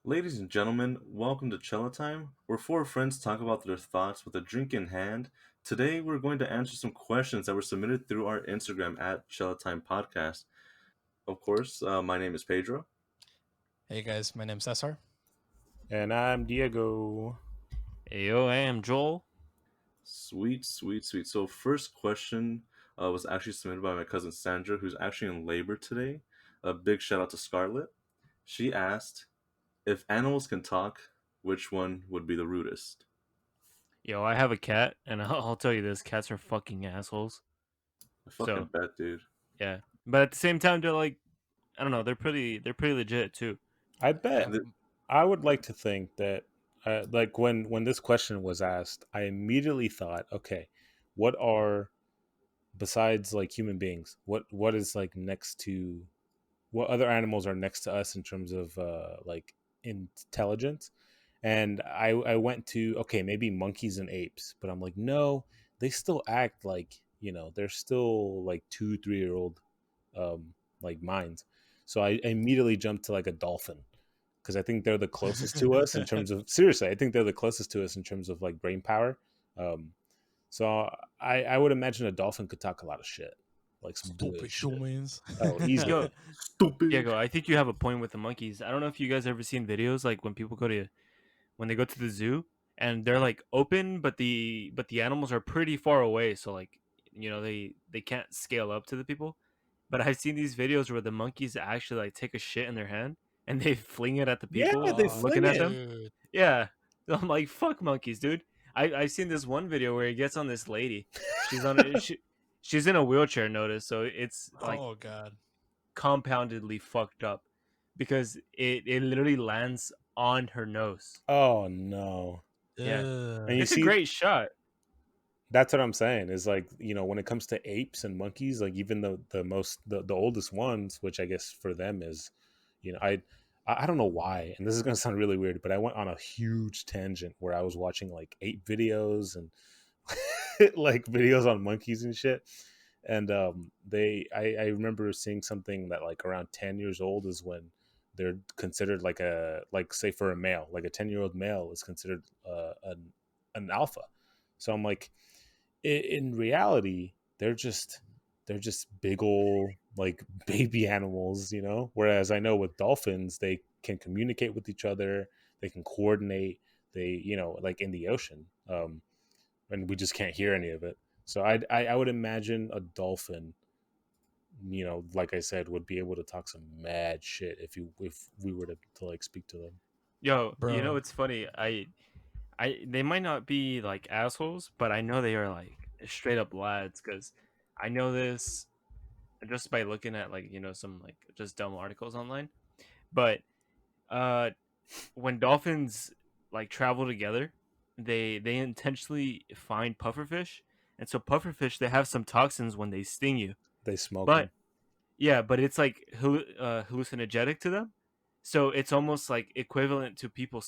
Ladies and gentlemen, welcome to Chela Time, where four friends talk about their thoughts with a drink in hand. Today, we're going to answer some questions that were submitted through our Instagram at Chela Time Podcast. Of course, my name is Pedro. Hey guys, my name's Cesar. And I'm Diego. Yo, I am Joel. Sweet, sweet, sweet. So, first question was actually submitted by my cousin Sandra, who's actually in labor today. A big shout out to Scarlett. She asked, if animals can talk, which one would be the rudest? Yo, I have a cat, and I'll tell you this: cats are fucking assholes. I fucking So bet, dude. yeah, but at the same time, they're like, I don't know, they're pretty legit too. I Yeah, bet I would like to think that, like when this question was asked, I immediately thought, okay, what are besides like human beings? What is like next to what other animals are next to us in terms of like intelligence? And I went to okay, maybe monkeys and apes, but I'm like, no, they still act like they're still like 2 3 year old like minds. So I immediately jumped to like a dolphin because I think they're the closest to us in terms of seriously. I think they're the closest to us in terms of like brain power. Um, so I would imagine a dolphin could talk a lot of shit, like some good stupid shit. humans. Oh, Yo, easily. Stupid. Diego, I think you have a point with the monkeys. I don't know if you guys ever seen videos like when they go to the zoo and they're like open, but the animals are pretty far away, so like they can't scale up to the people. But I've seen these videos where the monkeys actually like take a shit in their hand and they fling it at the Yeah, people they Oh, looking fling at it. them. dude. Yeah. I'm like, fuck monkeys, dude. I've seen this one video where he gets on this lady. She's on a, she's in a wheelchair, notice, so it's like Oh god. compoundedly fucked up because it literally lands on her nose. Oh no. Yeah. And you Ugh. It's a see, great shot. that's what I'm saying is like, when it comes to apes and monkeys, like even the oldest ones, which I guess for them is, you know, I don't know why, and this is gonna sound really weird, but I went on a huge tangent where I was watching like ape videos and like videos on monkeys and shit. And I remember seeing something that like around 10 years old is when they're considered like like say for a male, like a 10-year-old male is considered an alpha. So I'm like, in reality, they're just big old like baby animals, Whereas I know with dolphins, they can communicate with each other, they can coordinate, they like in the ocean, and we just can't hear any of it. So I would imagine a dolphin, like I said, would be able to talk some mad shit if we were to like speak to them. Yo, Bro. it's funny. I they might not be like assholes, but I know they are like straight up lads because I know this just by looking at like some like just dumb articles online. But uh, when dolphins like travel together, they intentionally find pufferfish, and so pufferfish they have some toxins when they sting you. They smoke But them. yeah, but it's like hallucinogenic to them, so it's almost like equivalent to people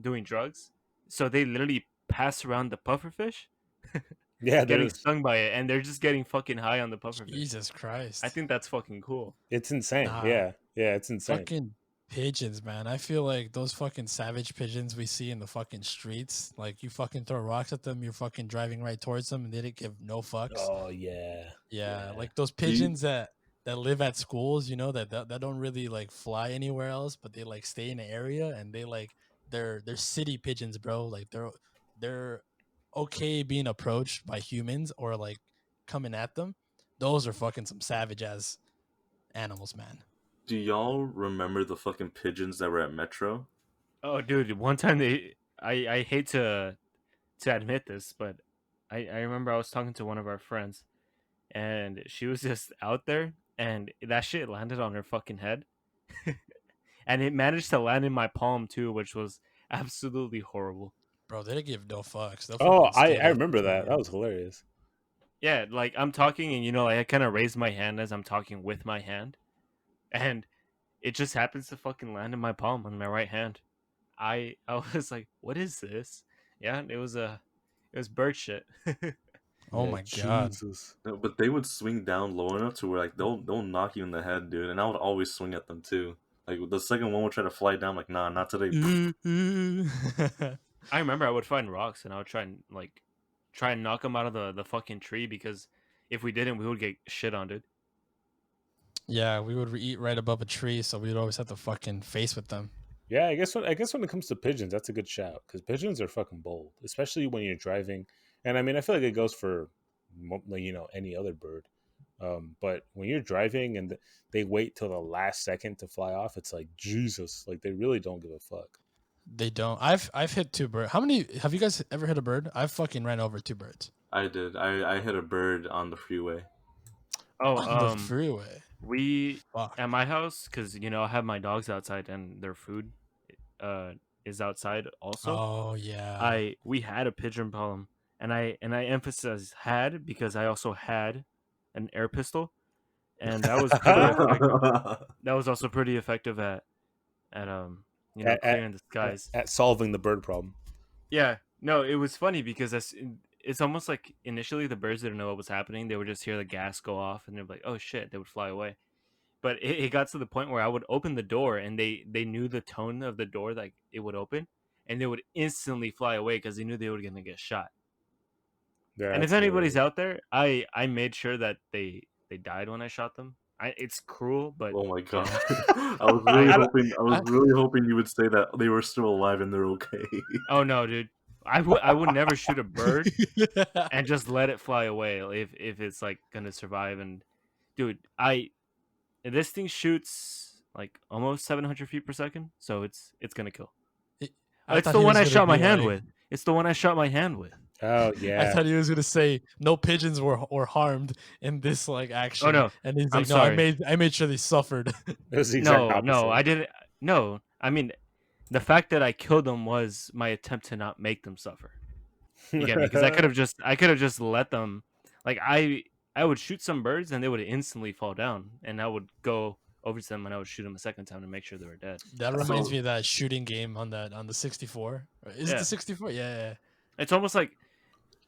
doing drugs. So they literally pass around the pufferfish, Yeah, there getting is. stung by it, and they're just getting fucking high on the pufferfish. Jesus I Christ. think that's fucking cool. It's insane. Nah. Yeah, it's insane. Fucking pigeons, man. I feel like those fucking savage pigeons we see in the fucking streets, like you fucking throw rocks at them, you're fucking driving right towards them and they didn't give no fucks. Oh yeah, Yeah, yeah. like those Do you, pigeons that live at schools, that don't really like fly anywhere else, but they like stay in an area and they like they're city pigeons, bro. Like they're okay being approached by humans or like coming at them. Those are fucking some savage ass animals, man. do y'all remember the fucking pigeons that were at Metro? Oh, dude, one time I hate to admit this, but I remember I was talking to one of our friends, and she was just out there, and that shit landed on her fucking head, and it managed to land in my palm too, which was absolutely horrible. Bro, they don't give no fucks. They'll Oh, fucking I steal I that remember shit from that. you. That was hilarious. Yeah, like I'm talking, and like I kind of raise my hand as I'm talking with my hand, and it just happens to fucking land in my palm on my right hand. I was like, what is this? Yeah, it was bird shit. Oh Yeah, my god. Jesus. No, but they would swing down low enough to where like they'll knock you in the head, dude. And I would always swing at them too. Like the second one would try to fly down. Like, nah, not today. I remember I would find rocks and I would try and knock them out of the fucking tree because if we didn't, we would get shit on, dude. Yeah, we would eat right above a tree, so we'd always have to fucking face with them. Yeah, I guess when it comes to pigeons, that's a good shout because pigeons are fucking bold, especially when you're driving. And I mean, I feel like it goes for any other bird. But when you're driving and they wait till the last second to fly off, it's like Jesus, like they really don't give a fuck. They don't. I've hit two birds. How many have you guys ever hit a bird? I've fucking ran over two birds I did. I hit a bird on the freeway. Oh, on the freeway. we Fuck. at my house because I have my dogs outside and their food uh is outside also. Oh yeah. We had a pigeon problem, and I emphasize had because I also had an air pistol, and that was pretty effective. That was also pretty effective at at, at, clearing the skies. at solving the bird problem. Yeah, no, it was funny because it's almost like initially the birds didn't know what was happening. They would just hear the gas go off, and they're like, "Oh shit!" They would fly away. But it got to the point where I would open the door, and they knew the tone of the door that it would open, and they would instantly fly away because they knew they were gonna get shot. Yeah, And if that's anybody's hilarious. out there, I made sure that they died when I shot them. It's cruel, but Oh my you god! know, I was I really I don't. hoping. I was I, really hoping you would say that they were still alive and they're okay. oh no, dude, I would never shoot a bird and just let it fly away if it's like gonna survive. And dude, this thing shoots like almost 700 feet per second, so it's gonna kill. I It's thought the he one was I gonna shot my be hand like. with. It's the one I shot my hand with. Oh I yeah, thought he was gonna say no pigeons were harmed in this like Oh action, no, and he's I'm like, no, I sorry. made sure they suffered. it was the exact No, opposite. I didn't. No, I mean, the fact that I killed them was my attempt to not make them suffer. You get me? Because I could have just let them. Like I would shoot some birds and they would instantly fall down, and I would go over to them and I would shoot them a second time to make sure they were dead. That reminds So me of that shooting game on the 64. Is it the Yeah, 64? Yeah, it's almost like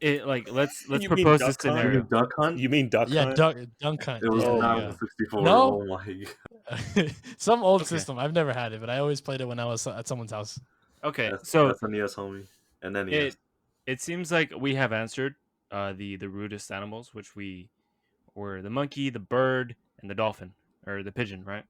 it. Like let's You mean propose this duck you hunt? mean scenario. duck hunt? You mean duck yeah. hunt? Dunk hunt. It was Yeah, Oh there not you on the man, go. 64. No, Oh my some old Okay, system. I've never had it, but I always played it when I was at someone's house. okay. god. So SNES, homie, and NES. it it seems like we have answered the rudest animals, which we were the monkey, the bird, and the dolphin or the pigeon, right?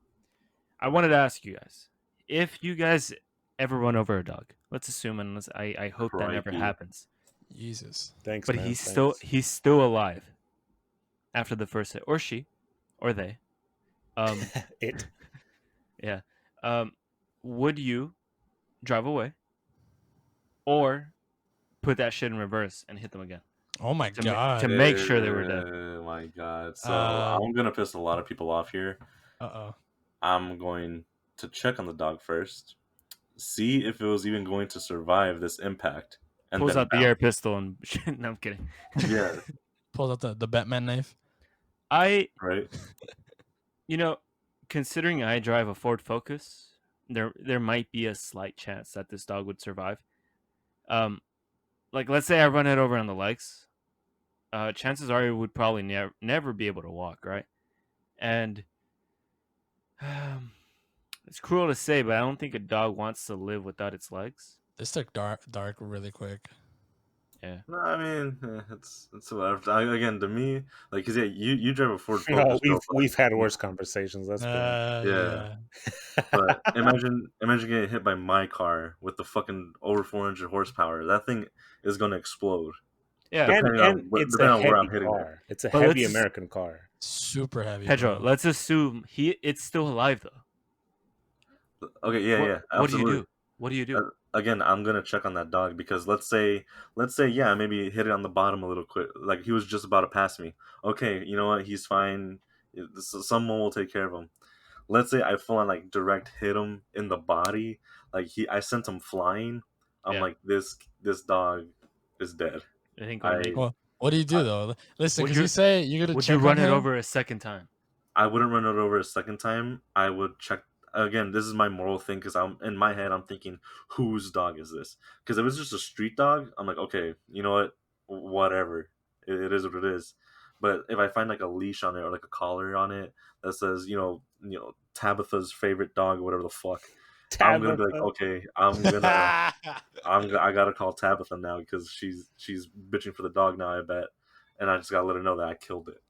I wanted to ask you guys if you guys ever run over a dog. Let's assume, and I hope that never Crikey. happens. Jesus. thanks But man, thanks. he's still alive after the first hit, or she, or they. Um, It. yeah. Um, would you drive away or put that shit in reverse and hit them again Oh my to god. make sure they were dead? Oh my god. So Uh. I'm gonna piss a lot of people off here. Oh. I'm going to check on the dog first, see if it was even going to survive this impact, and Pulls then out the bounce. air pistol and no, I'm kidding. Yeah, Pulls out the Batman knife. I right. You know, considering I drive a Ford Focus, there might be a slight chance that this dog would survive. Um, like let's say I run it over on the legs, chances are it would probably never be able to walk, right? And it's cruel to say, but I don't think a dog wants to live without its legs. This took dark really quick. Yeah. No, I mean, it's whatever. Again, to me, like, cause yeah, you drive a Ford No, Focus, we've bro. we've had worse conversations. Let's be honest. Yeah, Yeah. but imagine getting hit by my car with the fucking over 400 horsepower. That thing is gonna explode, Yeah. and depending and on it's a depending on where I'm heavy hitting it. car. It's a But heavy American car. Super heavy, Pedro, bro. let's assume it's still alive though. Okay, yeah, What yeah, what do you absolutely. do? What do you do? Again, I'm gonna check on that dog because let's say, yeah, maybe hit it on the bottom a little quick. Like he was just about to pass me. Okay, you know what? He's fine. Someone will take care of him. Let's say I full on like direct hit him in the body. Like I sent him flying. I'm Yeah, like this dog is dead. it ain't gonna I make it. Well, what do you do though? Listen, Would because you you say you're gonna would you check on run it him. over a second time? I wouldn't run it over a second time. I would check again. This is my moral thing because I'm in my head. I'm thinking, whose dog is this? Because if it's just a street dog, I'm like, okay, you know what, whatever. It is what it is. But if I find like a leash on it or like a collar on it that says, Tabitha's favorite dog or whatever the fuck, I'm gonna be like, Tabitha. okay, I gotta call Tabitha now because she's bitching for the dog now. I bet, and I just gotta let her know that I killed it.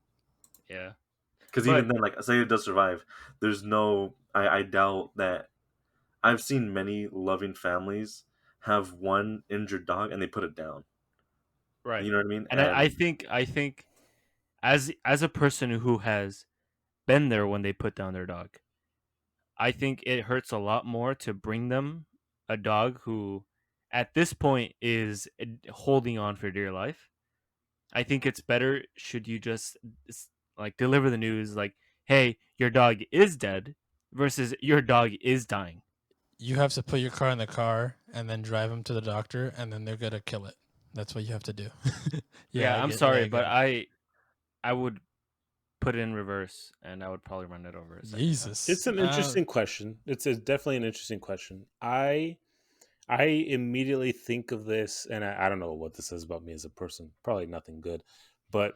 Yeah. Because even But then, like, say it does survive, there's no. I doubt that. I've seen many loving families have one injured dog and they put it down. right. You know what I mean? And I And think as a person who has been there when they put down their dog, I think it hurts a lot more to bring them a dog who at this point is holding on for dear life. I think it's better should you just like deliver the news like, "Hey, your dog is dead," versus your dog is dying. You have to put your car in the car and then drive them to the doctor, and then they're gonna kill it. That's what you have to do. Yeah, Yeah, I I'm get. Yeah, sorry, I get but it. I would put it in reverse and I would probably run it over a second time. Jesus. It's an interesting question. Definitely an interesting question. I immediately think of this, and I don't know what this says about me as a person. Probably nothing good, but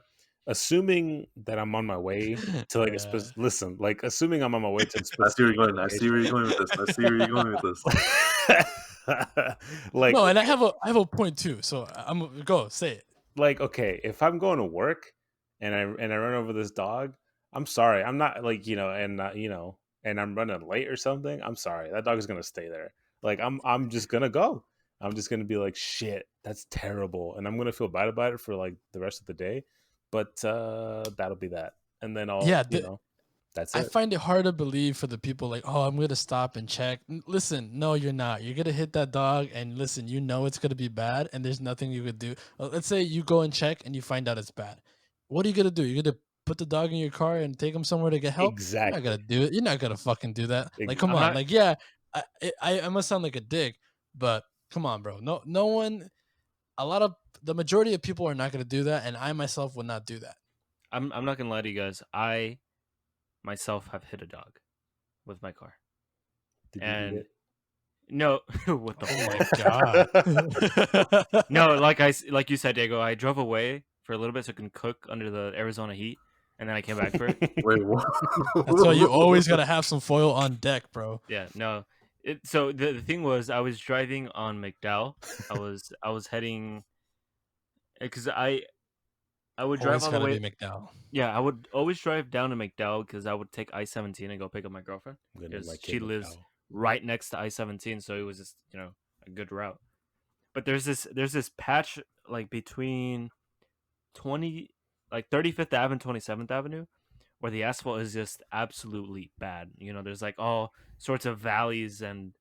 assuming that I'm on my way to like Yeah. listen, like assuming I'm on my way to a I see where specific you're going. I see where location. you're going with this. I see where you're going with this. Like, No, and okay, I have a point too. So I'm go say it. like okay, if I'm going to work and I run over this dog, I'm sorry. I'm not like, and I'm running late or something. I'm sorry. That dog is going to stay there. Like I'm just going to go. I'm just going to be like, shit, that's terrible, and I'm going to feel bad about it for like the rest of the day. But that'll be that. And then Yeah, that's I it. find it hard to believe for the people like, oh, I'm gonna stop and check. Listen, no, you're not. You're gonna hit that dog, and listen, you know it's gonna be bad, and there's nothing you could do. Let's say you go and check, and you find out it's bad. What are you gonna do? You're gonna put the dog in your car and take him somewhere to get help? You're not gonna Exactly. do it. You're not gonna fucking do that. Like, come I'm on. not Like, yeah, I must sound like a dick, but come on, bro. No one. The majority of people are not gonna do that, and I myself would not do that. I'm not going to lie to you guys. I myself have hit a dog with my car. Did you eat And it? no, what the Oh my fuck? god. No, like you said, Diego, I drove away for a little bit so I can cook under the Arizona heat, and then I came back for it. Wait, what? That's why you always gotta have some foil on deck, bro. Yeah, no. So the thing was, I was driving on McDowell. I was heading because I would drive Always all the gotta way. be McDowell. Yeah, I would always drive down to McDowell because I would take I-17 and go pick up my girlfriend I'm gonna name my because kid she lives McDowell. right next to I-17, so it was just a good route. But there's this patch like between 20 like 35th Ave and 27th Avenue where the asphalt is just absolutely bad. There's like all sorts of valleys and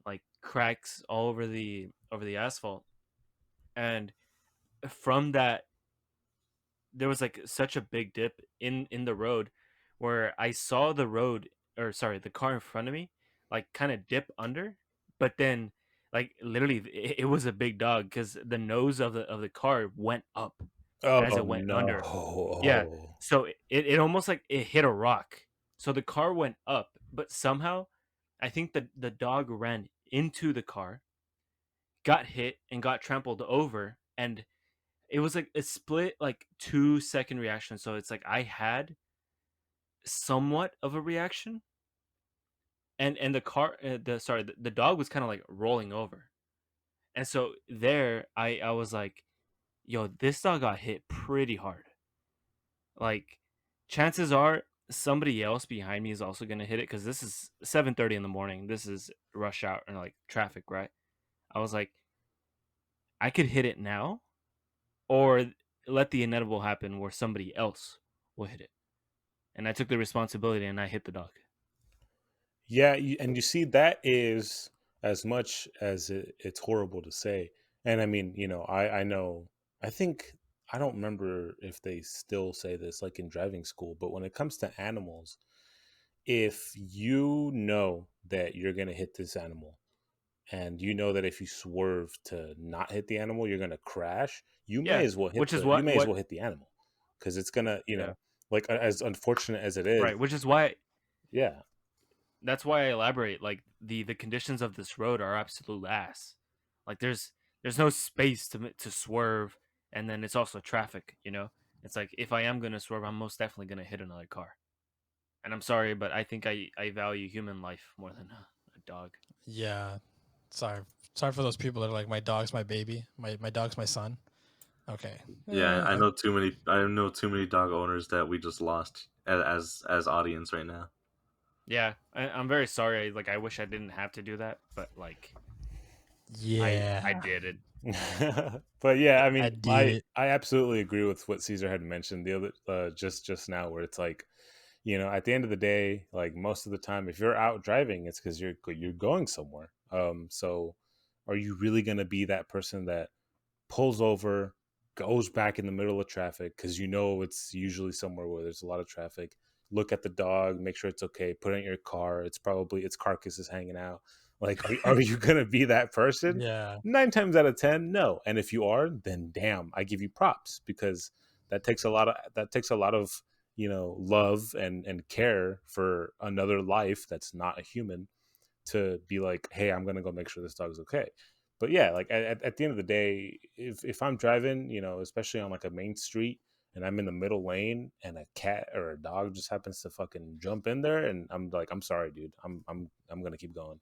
like cracks all over the asphalt. And from that there was like such a big dip in the road where I saw the road or sorry, the car in front of me like kind of dip under, but then like literally it was a big dog because the nose of the car went up as Oh it went under. Yeah. no. So it almost like it hit a rock. So the car went up, but somehow I think the dog ran into the car, got hit and got trampled over, and it was like a split like 2-second reaction. So it's like I had somewhat of a reaction, and the car the dog was kind of like rolling over. And so there I was like, yo, this dog got hit pretty hard. Like chances are somebody else behind me is also going to hit it cuz this is 7:30 in the morning. This is rush hour and like traffic, right? I was like I could hit it now or let the inevitable happen where somebody else will hit it. And I took the responsibility and I hit the dog. Yeah, and you see that is as much as it's horrible to say. And I mean, I know. I think I don't remember if they still say this like in driving school, but when it comes to animals, if you know that you're gonna hit this animal, and you know that if you swerve to not hit the animal, you're gonna crash. You may Yeah, as well hit which is you may as what well hit the animal because it's gonna, yeah, like as unfortunate as it is. right, which is why Yeah, that's why I elaborate like the conditions of this road are absolute ass. Like there's no space to swerve and then it's also traffic. It's like if I am going to swerve I'm most definitely going to hit another car. And I'm sorry, but I think I value human life more than a dog. Yeah. Sorry. Sorry for those people that are like, my dog's my baby. My dog's my son. Okay. Yeah, I Uh, know too many. I know too many dog owners that we just lost as audience right now. Yeah, I'm very sorry. Like, I wish I didn't have to do that, but like, I yeah. did it. But yeah, I I mean, did I it. I absolutely agree with what Caesar had mentioned the other just now, where it's like, at the end of the day, like most of the time, if you're out driving, it's because you're going somewhere. So are you really gonna be that person that pulls over, goes back in the middle of traffic because it's usually somewhere where there's a lot of traffic? Look at the dog, make sure it's okay, put it in your car. It's probably its carcass is hanging out. Like, are you gonna be that person? Yeah. 9 times out of 10, no. And if you are, then damn, I give you props because that takes a lot of love and care for another life that's not a human to be like, hey, I'm gonna go make sure this dog's okay. But yeah, like at the end of the day, if I'm driving, especially on like a main street and I'm in the middle lane and a cat or a dog just happens to fucking jump in there, and I'm like, I'm sorry, dude, I'm gonna keep going.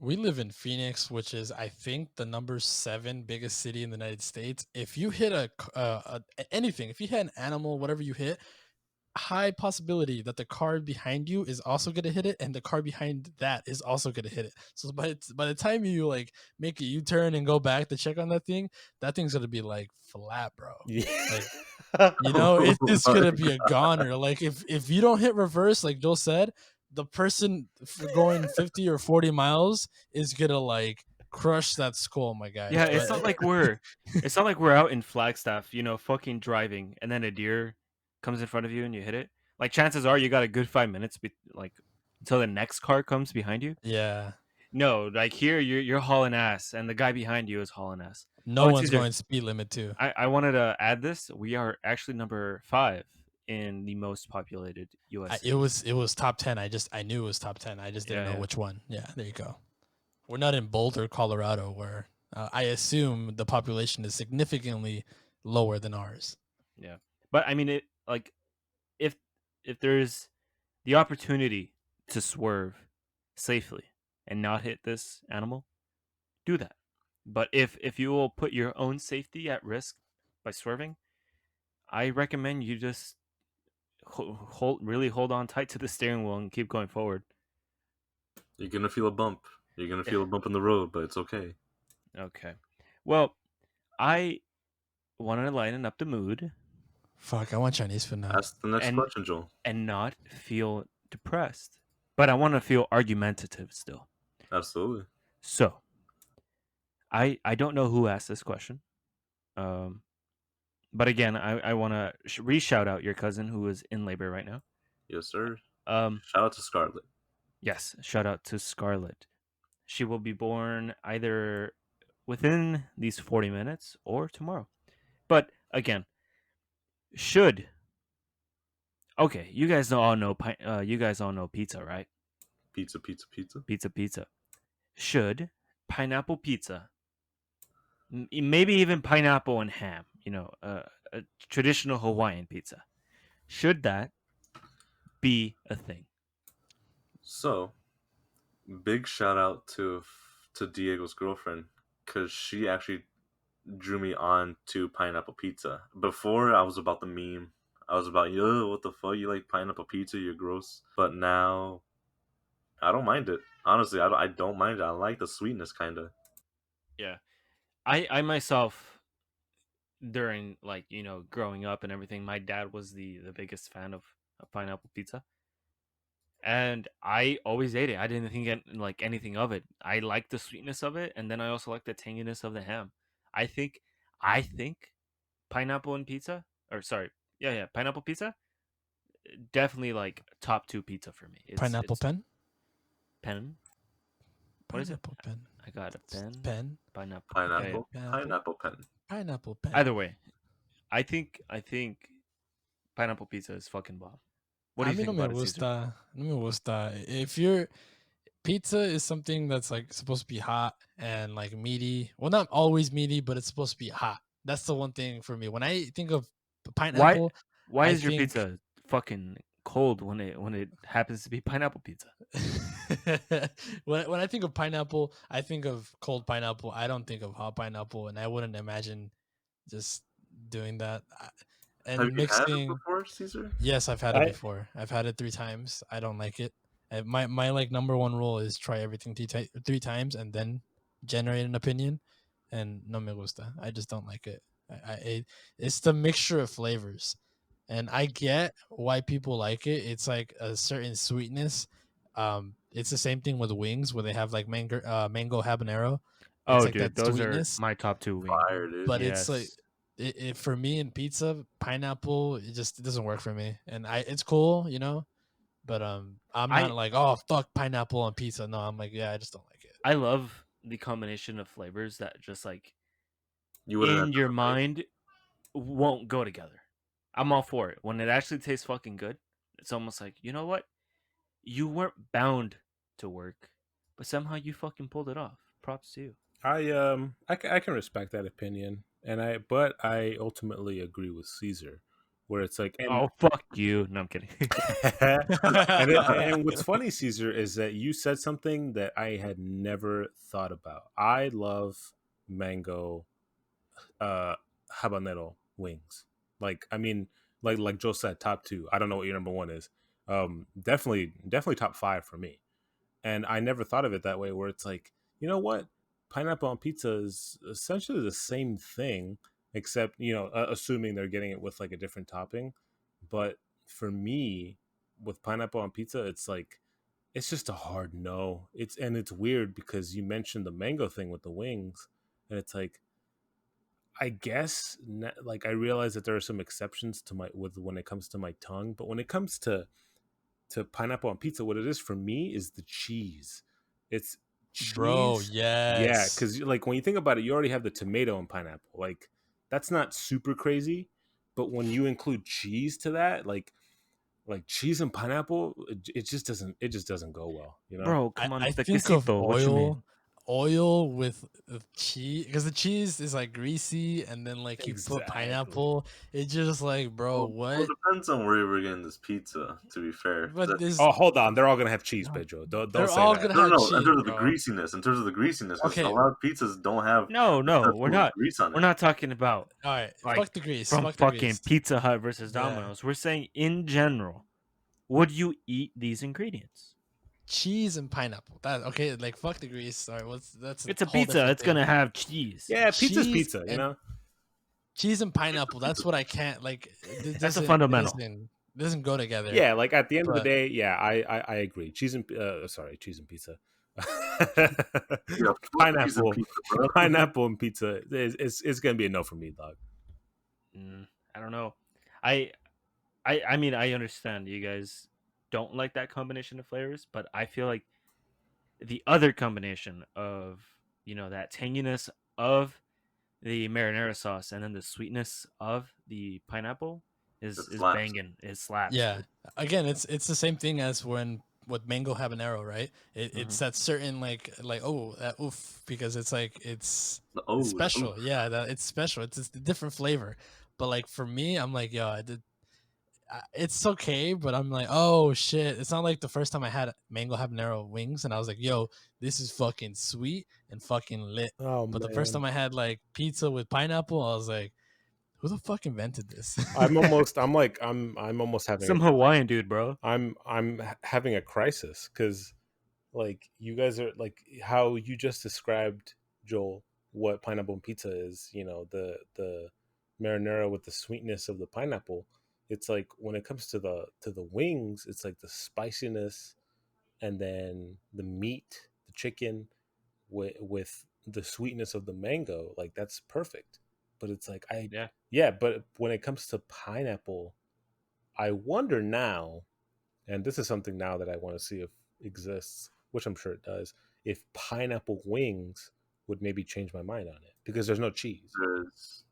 We live in Phoenix, which is, I think, the number 7 biggest city in the United States. If you hit anything, if you hit an animal, whatever you hit, high possibility that the car behind you is also going to hit it, and the car behind that is also going to hit it. So by the time you like make a U-turn and go back to check on that thing's going to be like flat, bro. Yeah. Like, it's just going to be a goner. Like, if you don't hit reverse, like Joel said, the person going 50 or 40 miles is going to like crush that skull, my guy. Yeah, But it's not like we're out in Flagstaff, fucking driving, and then a deer comes in front of you and you hit it. Like, chances are you got a good 5 minutes, like until the next car comes behind you. yeah, No, like here you're hauling ass, and the guy behind you is hauling ass. no Oh, and one's Caesar, going speed limit too. I wanted to add this. We are actually number 5 in the most populated U.S. It cities. was top 10. I knew it was top 10. I just didn't Yeah, know yeah, which one. Yeah, there you go. We're not in Boulder, Colorado, where I assume the population is significantly lower than ours. yeah. But I mean, it like if there's the opportunity to swerve safely and not hit this animal, do that. But if you will put your own safety at risk by swerving, I recommend you just hold on tight to the steering wheel and keep going forward. You're gonna feel a bump. You're gonna feel a bump in the road, but it's okay. Okay. Well, I wanted to lighten up the mood Fuck, I want Chinese food now. Ask the next and question, Joel. not feel depressed, but I want to feel argumentative still. Absolutely. So, I don't know who asked this question. Um, but again, I want to re-shout out your cousin who is in labor right now. Yes, sir. Um, Shout out to Scarlett. yes, shout out to Scarlett. She will be born either within these 40 minutes or tomorrow. But again, should okay, you guys all know pizza, right? Pizza, pizza, pizza. Pizza. Should pineapple pizza, maybe even pineapple and ham, a traditional Hawaiian pizza, should that be a thing? So, big shout out to Diego's girlfriend because she actually drew me on to pineapple pizza. Before I was about the meme. I was about, yo, what the fuck? You like pineapple pizza? You're gross. But now, I don't mind it. Honestly, I don't mind it. I like the sweetness, kind of. Yeah. I myself, during like growing up and everything, my dad was the biggest fan of pineapple pizza, and I always ate it. I didn't think like anything of it. I liked the sweetness of it, and then I also liked the tanginess of the ham. I think pineapple and pizza, or sorry, yeah, pineapple pizza, definitely like top 2 pizza for me. Pineapple It's pen? pen. What is it? Pineapple pen. I got a pen. Pen? Pineapple. Yeah. Pineapple, Pineapple. pineapple pen. Pineapple pen. Either way, I think pineapple pizza is fucking bomb. What do A you mí think no me about it, Caesar? gusta. No me gusta. If you're pizza is something that's like supposed to be hot and like meaty. Well, not always meaty, but it's supposed to be hot. That's the one thing for me. When I think of Why pineapple, why I is your think pizza fucking cold when it happens to be pineapple pizza. When I think of pineapple, I think of cold pineapple. I don't think of hot pineapple, and I wouldn't imagine just doing that. Have And you had it mixing. before, Caesar? Yes, I've had it I before. I've had it 3 times. I don't like it. My like number one rule is try everything 3 times and then generate an opinion. And no me gusta. I just don't like it. It's the mixture of flavors, and I get why people like it. It's like a certain sweetness. It's the same thing with wings where they have like mango habanero. It's Oh, like dude, that those are sweetness, my top two wings. Fire, dude. but it's like Yes. it for me in pizza, pineapple, it doesn't work for me. And it's cool, but I'm not I like, oh fuck pineapple on pizza. No, I'm like, yeah, I just don't like it. I love the combination of flavors that just like You wouldn't in your anticipate. mind won't go together. I'm all for it. When it actually tastes fucking good, it's almost like, you know what? You weren't bound to work, but somehow you fucking pulled it off. Props to you. I can respect that opinion, and I ultimately agree with Caesar, where it's like, and Oh, fuck you. No, I'm kidding. and what's funny, Caesar, is that you said something that I had never thought about. I love mango uh habanero wings. Like, I mean, like Joe said, top two. I don't know what your number one is. Definitely top five for me. And I never thought of it that way, where it's like, you know what, pineapple on pizza is essentially the same thing, except assuming they're getting it with like a different topping. But for me, with pineapple on pizza, it's like it's just a hard no. It's weird because you mentioned the mango thing with the wings, and it's like I guess like I realize that there are some exceptions to my with when it comes to my tongue, but when it comes to pineapple on pizza, what it is for me is the cheese. It's Bro, cheese. Yeah, yes. because like when you think about it, you already have the tomato and pineapple. Like that's not super crazy, but when you include cheese to that, like cheese and pineapple, it just doesn't go well, you know? Bro, I, come on. I The think of quesito. What you mean? oil with cheese, because the cheese is like greasy, and then like you put Exactly. pineapple. It's just like, bro, Well, it what? depends on where we're getting this pizza. To be fair, 'cause I But think this, Oh, hold on, they're all gonna have cheese, Pedro. Don't they're say all that. gonna no, have no. In cheese, terms of the bro. greasiness, because a Okay, lot of pizzas don't have No, no, we're acceptable not. grease on We're it. not talking about all right. like Fuck the grease. from Fuck the fucking grease. Pizza Hut versus Yeah, Domino's. We're saying in general, would you eat these ingredients? cheese and pineapple. That okay? Like fuck the grease. Sorry, that's a It's a whole pizza. different It's thing. gonna have cheese. Yeah, pizza's Cheese pizza, you and know? cheese and pineapple. That's what I can't like. It That's a doesn't. It fundamental. doesn't. It doesn't go together. Yeah, like at the end of the But day, yeah, I agree. Cheese and pizza. Yeah, fuck cheese and pineapple, pizza, bro. pineapple and pizza is gonna be a no for me, dog. I don't know. I I mean I understand you guys don't like that combination of flavors, but I feel like the other combination of that tanginess of the marinara sauce and then the sweetness of the pineapple It is slaps. banging. It slaps, yeah, dude. again, it's the same thing as when with mango habanero, right? It's Hmm. that certain like oh that oof, because it's like it's The oof. special. Yeah, that it's special. It's just a different flavor. But like for me, I'm like, yo, it's okay, but I'm like, oh shit. It's not like the first time I had mango habanero wings and I was like, yo, this is fucking sweet and fucking lit. Oh But the first man, time I had like pizza with pineapple, I was like, who the fuck invented this? I'm almost having Some Hawaiian dude, bro. having a crisis because like you guys are like how you just described, Joel, what pineapple and pizza is. The marinara with the sweetness of the pineapple. It's like when it comes to the wings, it's like the spiciness and then the meat, the chicken with the sweetness of the mango. Like that's perfect. But it's like Yeah. yeah. But when it comes to pineapple, I wonder now, and this is something now that I want to see if exists, which I'm sure it does, if pineapple wings would maybe change my mind on it because there's no cheese. There's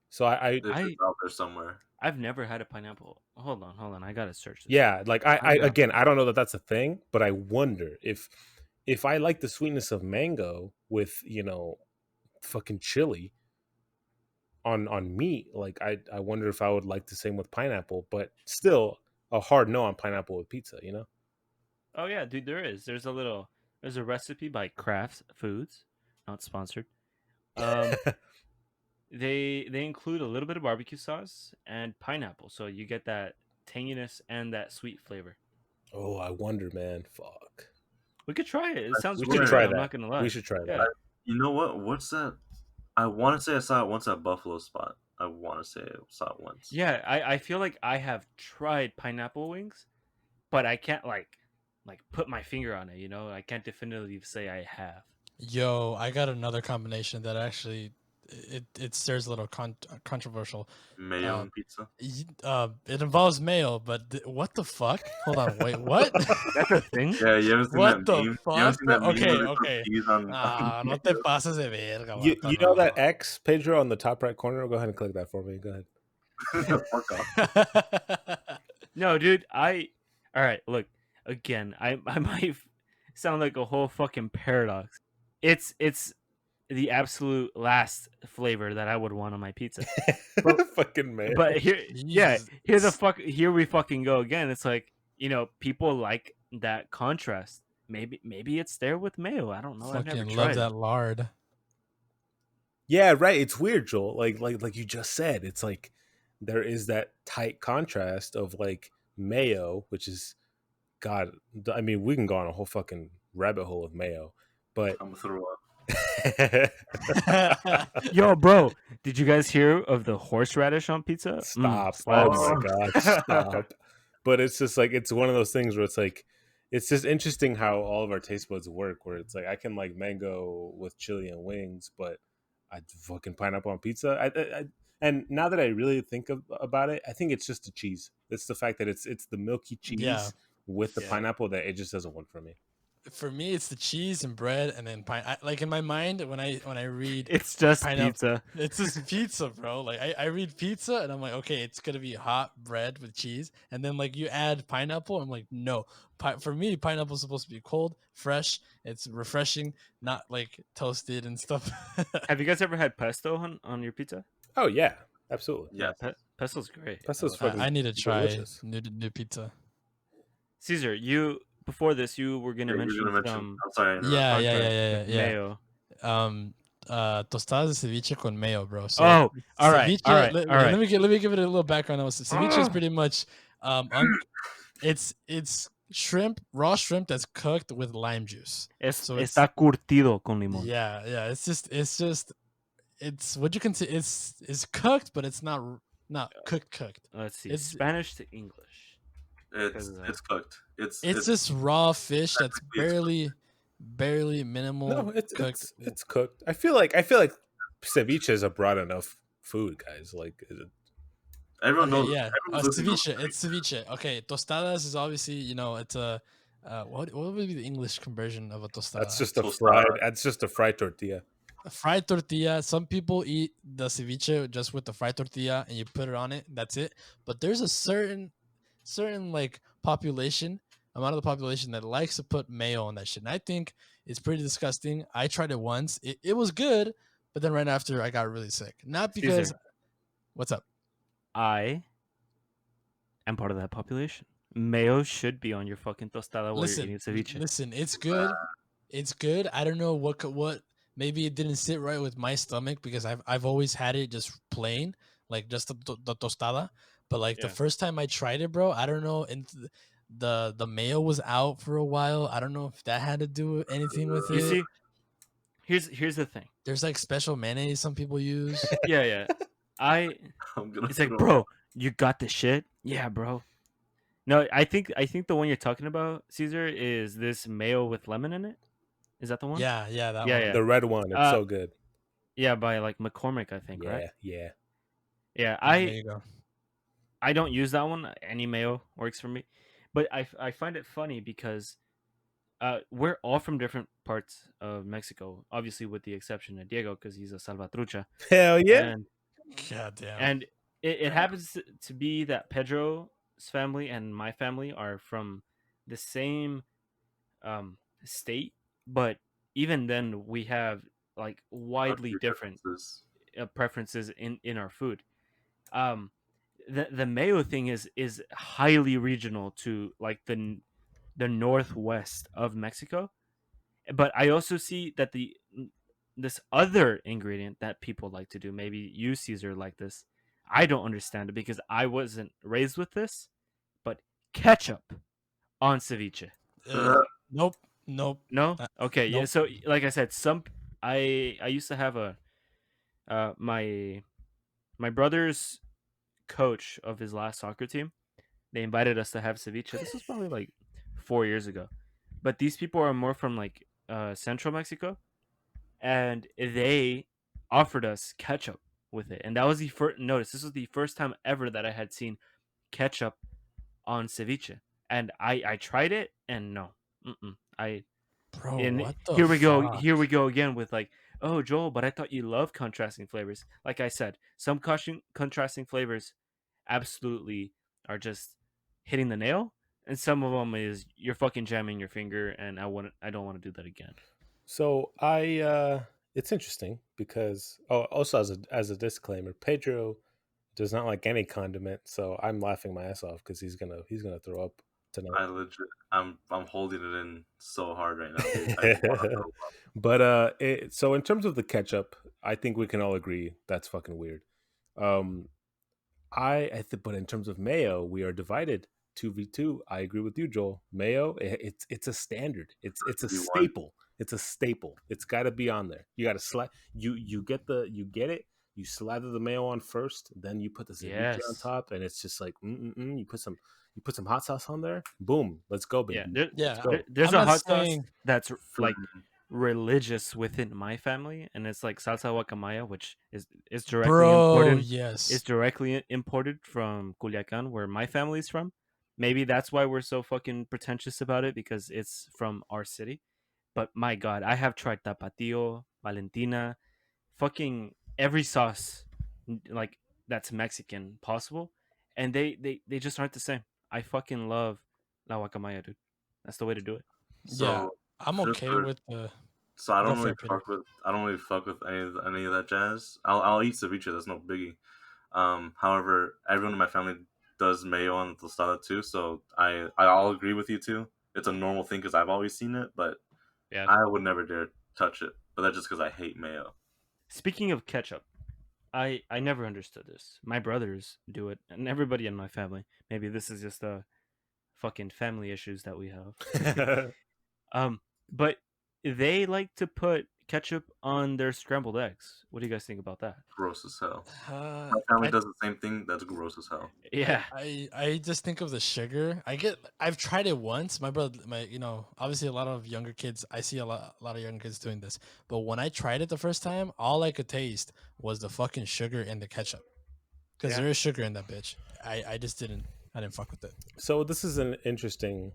So I out there somewhere. I've never had a pineapple. Hold on. I gotta search this up. yeah, like I Pineapple. again, I don't know that that's a thing, but I wonder if I like the sweetness of mango with fucking chili on meat, like I wonder if I would like the same with pineapple, but still a hard no on pineapple with pizza. You know. Oh yeah, dude, there is. There's a recipe by Kraft Foods, not sponsored. Um, they include a little bit of barbecue sauce and pineapple, so you get that tanginess and that sweet flavor. Oh, I wonder, man. Fuck. We could try it. It I sounds We should really swear, good. try I'm that. not gonna We lie. should try Yeah. that. you know what? What's that? I want to say I saw it once at Buffalo Spot. I want to say I saw it once. Yeah, I feel like I have tried pineapple wings, but I can't like put my finger on it, you know? I can't definitively say I have. Yo, I got another combination that actually it stirs a little controversial. Mayo and pizza. It involves mayo, but what the fuck? Hold on, wait, what? That's a thing? Yeah, you haven't seen that What the meme? You haven't fuck, seen bro? that meme where Okay, they put okay. peas on Ah, no te Cheetos? pases de verga, You vato, know no. that X, Pedro, on the top right corner? Go ahead and click that for me. Go ahead. Fuck off. No, dude, all right, look, again, I might sound like a whole fucking paradox. It's the absolute last flavor that I would want on my pizza. But Fucking man. but Jesus. here we fucking go again. It's like, people like that contrast. Maybe it's there with mayo. I don't know. I've never Fucking love tried it. that lard. Yeah, right. It's weird, Joel. Like you just said, it's like there is that tight contrast of like mayo, which is God. I mean, we can go on a whole fucking rabbit hole of mayo, but I'm gonna throw up. Yo, bro, did you guys hear of the horseradish on pizza? stop. Oh Slaps. my God, stop. But it's just like it's one of those things where it's like it's just interesting how all of our taste buds work. Where it's like I can like mango with chili and wings, but I fucking pineapple on pizza. And now that I really think about it, I think it's just the cheese. It's the fact that it's the milky cheese Yeah. with the Yeah. pineapple that it just doesn't work for me. For me, it's the cheese and bread, and then like in my mind, when I read It's just pineapple, pizza. it's just pizza, bro. Like I read pizza, and I'm like, okay, it's gonna be hot bread with cheese, and then like you add pineapple, I'm like, no. For me, pineapple's supposed to be cold, fresh. It's refreshing, not like toasted and stuff. Have you guys ever had pesto on your pizza? Oh yeah, absolutely. Yeah. Pesto's great. Pesto's I love fucking I need to try delicious. new pizza. it. Caesar, before this, you were gonna You're mention gonna mention. some I'm sorry. I interrupted. Yeah. mayo. Tostadas de ceviche con mayo, bro. So Oh, all right, ceviche. all right, Let, all right. let me give it a little background. Ceviche is pretty much it's shrimp, raw shrimp that's cooked with lime juice. So it's Está curtido con limón. yeah. It's what you can say. It's cooked, but it's not cooked. Let's see. It's- Spanish to English. It's cooked. It's just raw fish that's technically it's barely minimal No, cooked. it's cooked. I feel like ceviche is a broad enough food, guys. Like everyone Okay, knows. yeah, Everyone's listening ceviche. It's ceviche. Okay, tostadas is obviously it's a what would be the English conversion of a tostada? that's just a Tostada. fried. That's just a fried tortilla. A fried tortilla. Some people eat the ceviche just with the fried tortilla and you put it on it. That's it. But there's a certain like population amount of the population that likes to put mayo on that shit. And I think it's pretty disgusting. I tried it once. It was good, but then right after I got really sick. Not because Caesar. what's up? I am part of that population. Mayo should be on your fucking tostada while you're eating ceviche. Listen, it's good. It's good. I don't know what maybe it didn't sit right with my stomach because I've always had it just plain, like just the tostada. But like the Yeah. first time I tried it, bro, I don't know, and the mayo was out for a while. I don't know if that had to do anything with You it. see, here's the thing. There's like special mayonnaise some people use. Yeah. I'm gonna It's like, throw bro, up. you got the shit? Yeah, bro. No, I think the one you're talking about, Caesar, is this mayo with lemon in it. Is that the one? Yeah, that Yeah, one. yeah. The red one, it's so good. Yeah, by like McCormick, I think, right? Yeah. Yeah, There you go. I don't use that one. Any mayo works for me, but I find it funny because we're all from different parts of Mexico, obviously with the exception of Diego because he's a salvatrucha. Hell yeah. And, God damn. and it happens to be that Pedro's family and my family are from the same state, but even then we have like widely different Differences. preferences in our food. Um, the mayo thing is highly regional to like the northwest of Mexico. But I also see that the this other ingredient that people like to do, maybe you, Caesar, like this. I don't understand it because I wasn't raised with this, but ketchup on ceviche. Uh, nope, nope, No? uh, Okay, yeah. nope, So like I said, I used to have a my brother's coach of his last soccer team. They invited us to have ceviche. This was probably like 4 years ago. But these people are more from like central Mexico, and they offered us ketchup with it. And that was the first notice. This was the first time ever that I had seen ketchup on ceviche. And I tried it, and no, I bro. and What the here fuck, we go again with like, oh Joel, but I thought you love contrasting flavors. Like I said, some contrasting flavors absolutely are just hitting the nail, and some of them is you're fucking jamming your finger, and I don't want to do that again. So it's interesting because also as a disclaimer, Pedro does not like any condiment, so I'm laughing my ass off because he's gonna throw up tonight. I legit, I'm holding it in so hard right now, dude. I want to throw up. But so in terms of the ketchup, I think we can all agree that's fucking weird. Um, but in terms of mayo, we are divided 2v2. I agree with you, Joel. Mayo, it's a standard. It's a You won. staple. It's a staple. It's got to be on there. You got to slide. You get it. You slather the mayo on first, then you put the ceviche on Yes. top, and it's just like you put some hot sauce on there. Boom, let's go, Yeah, baby. Let's yeah. go. there's I'm a not hot sauce saying, that's For like religious within my family, and it's like salsa guacamaya, which is directly bro. imported. Is Yes, directly imported from Culiacan, where my family's from. Maybe that's why we're so fucking pretentious about it, because it's from our city. But my god, I have tried Tapatio, Valentina, fucking every sauce like that's Mexican possible, and they just aren't the same. I fucking love la guacamaya, dude. That's the way to do it. yeah. so I'm just okay for with the. so I Go don't for really it, Peter. fuck with any of that jazz. I'll eat ceviche. That's no biggie. However, everyone in my family does mayo on the tostada too, so I'll agree with you too. It's a normal thing because I've always seen it, but Yeah. I would never dare touch it. But that's just because I hate mayo. Speaking of ketchup, I never understood this. My brothers do it, and everybody in my family. Maybe this is just a fucking family issues that we have. um, but they like to put ketchup on their scrambled eggs. What do you guys think about that? Gross as hell. Uh, My family I does the same thing. That's gross as hell. I Yeah, I I just think of the sugar. I've tried it once. My brother, obviously a lot of younger kids. I see a lot of younger kids doing this. But when I tried it the first time, all I could taste was the fucking sugar in the ketchup because yeah. there is sugar in that bitch. I just didn't. I didn't fuck with it. So this is an interesting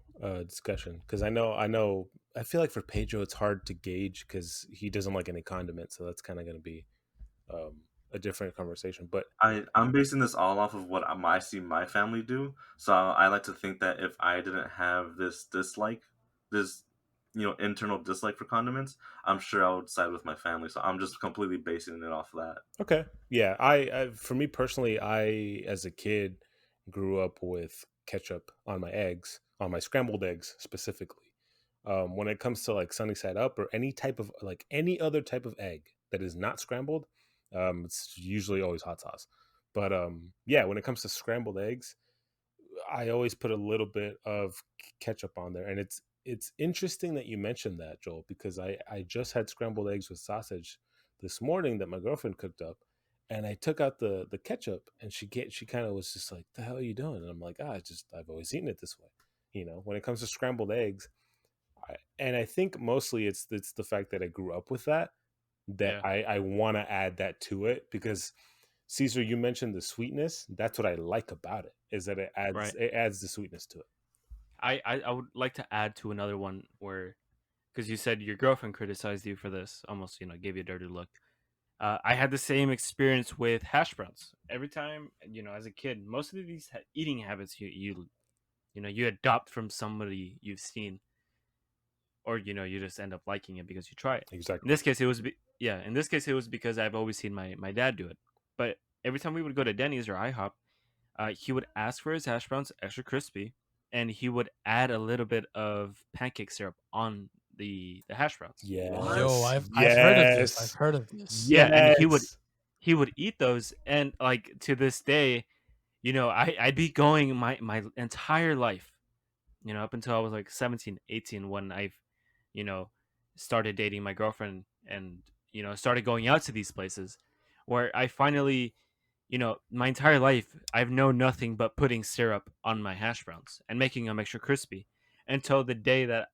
discussion because I feel like for Pedro it's hard to gauge because he doesn't like any condiments, so that's kind of going to be um, a different conversation. But I'm basing this all off of what I see my family do. So I like to think that if I didn't have this dislike, this internal dislike for condiments, I'm sure I would side with my family. So I'm just completely basing it off of that. okay, yeah, for me personally, I as a kid grew up with ketchup on my eggs, on my scrambled eggs specifically. When it comes to like sunny side up or any type of like any other type of egg that is not scrambled, it's usually always hot sauce. But yeah, when it comes to scrambled eggs, I always put a little bit of ketchup on there, and it's interesting that you mentioned that, Joel, because I just had scrambled eggs with sausage this morning that my girlfriend cooked up, and I took out the ketchup, and she kind of was just like, "The hell are you doing?" And I'm like, "Ah, I've always eaten it this way." When it comes to scrambled eggs, and I think mostly it's the fact that I grew up with that Yeah. I want to add that to it because Caesar, you mentioned the sweetness. That's what I like about it is that Right. it adds the sweetness to it. I would like to add to another one where, because you said your girlfriend criticized you for this, almost gave you a dirty look. I had the same experience with hash browns. Every time, as a kid, most of these eating habits you adopt from somebody you've seen, or you just end up liking it because you try it. In Exactly. this case, in this case it was because I've always seen my dad do it. But every time we would go to Denny's or IHOP, he would ask for his hash browns extra crispy, and he would add a little bit of pancake syrup on the hash browns. What? Yo, Yes. I've heard of this. I've Yes. heard of this. Yeah, and Yes. he would eat those, and like to this day, I'd be going my entire life, up until I was like 17, 18, when I've, you know, started dating my girlfriend, and started going out to these places, where I finally, my entire life I've known nothing but putting syrup on my hash browns and making them extra crispy, until the day that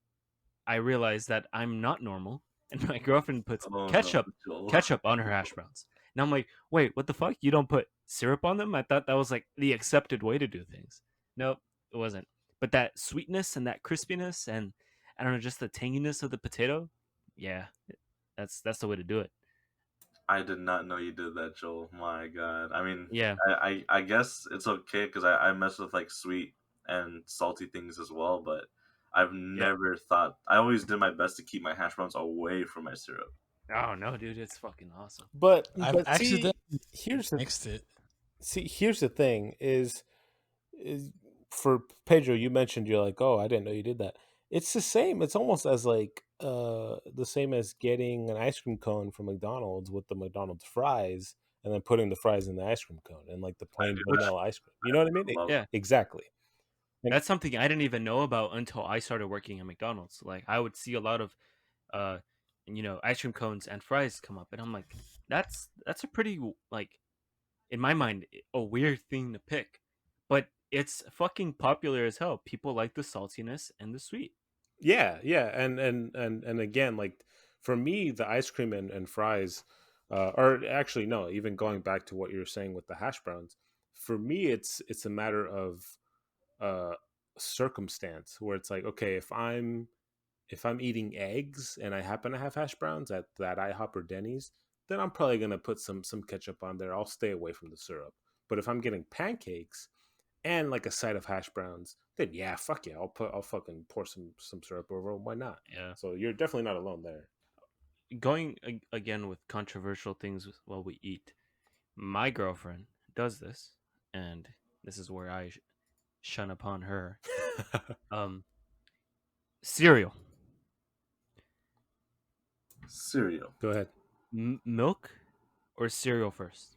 I realized that I'm not normal, and my girlfriend puts Oh no, ketchup Joel. ketchup on her hash browns. And I'm like, wait, what the fuck? You don't put syrup on them? I thought that was like the accepted way to do things. Nope, it wasn't. But that sweetness and that crispiness, and I don't know, just the tanginess of the potato, yeah, that's the way to do it. I did not know you did that, Joel. My God. I mean, Yeah, I guess it's okay because I mess with like sweet and salty things as well, but I've yeah. never thought. I always did my best to keep my hash browns away from my syrup. Oh no, dude, it's fucking awesome. I've But accidentally here's the mixed it. here's the thing is for Pedro, you mentioned you're like, oh, I didn't know you did that. It's the same. It's almost as like the same as getting an ice cream cone from McDonald's with the McDonald's fries and then putting the fries in the ice cream cone and like the I plain do that. vanilla ice cream. You know what I mean? I love Yeah, Exactly. And that's something I didn't even know about until I started working at McDonald's. Like I would see a lot of uh ice cream cones and fries come up, and I'm like, that's a pretty, like, in my mind, a weird thing to pick, but it's fucking popular as hell. People like the saltiness and the sweet. yeah, yeah, and again, like for me, the ice cream and fries, or actually no, even going back to what you were saying with the hash browns, for me, it's a matter of uh circumstance where it's like, okay, if I'm eating eggs and I happen to have hash browns at that IHOP or Denny's, then I'm probably gonna put some ketchup on there. I'll stay away from the syrup. But if I'm getting pancakes and like a side of hash browns, then yeah, fuck yeah, I'll fucking pour some syrup over 'em. Why not? Yeah. So you're definitely not alone there. Going again with controversial things while we eat. My girlfriend does this, and this is where I shun upon her. Um, Cereal, cereal. Go ahead. milk, or cereal first.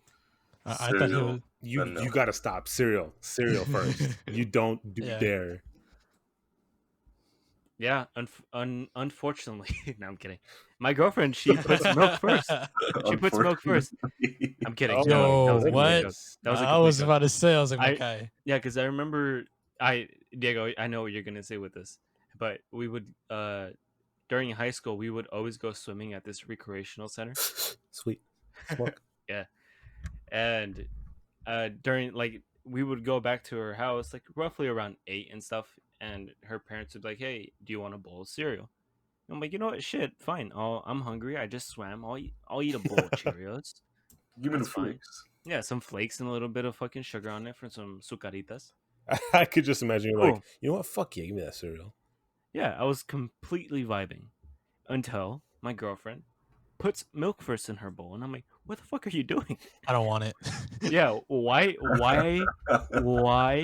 I thought he Cereal, was. then You milk. gotta stop. Cereal first. You don't Yeah. dare. Yeah, unfortunately, no, I'm kidding. My girlfriend, she puts milk first. She puts milk first. Unfortunately. I'm kidding. Oh No, my that Yo, was a complete what? joke. goodness. That was a I complete was joke. about to say, I was like, I okay. Yeah, because I remember Diego, I know what you're gonna say with this, but we would during high school we would always go swimming at this recreational center. Sweet. Smoke. Yeah, and during, like, we would go back to her house like roughly around 8 and stuff, and her parents would be like, "Hey, do you want a bowl of cereal?" And I'm like, you know what, shit, fine. I'm hungry. I just swam. I'll eat a bowl of Cheerios. Give me the That's fine. flakes. Yeah, some flakes and a little bit of fucking sugar on it for some sucaritas. I could just imagine you're like, Cool. you know what? Fuck yeah, give me that cereal. Yeah, I was completely vibing until my girlfriend puts milk first in her bowl, and I'm like, what the fuck are you doing? I don't want it. Yeah, why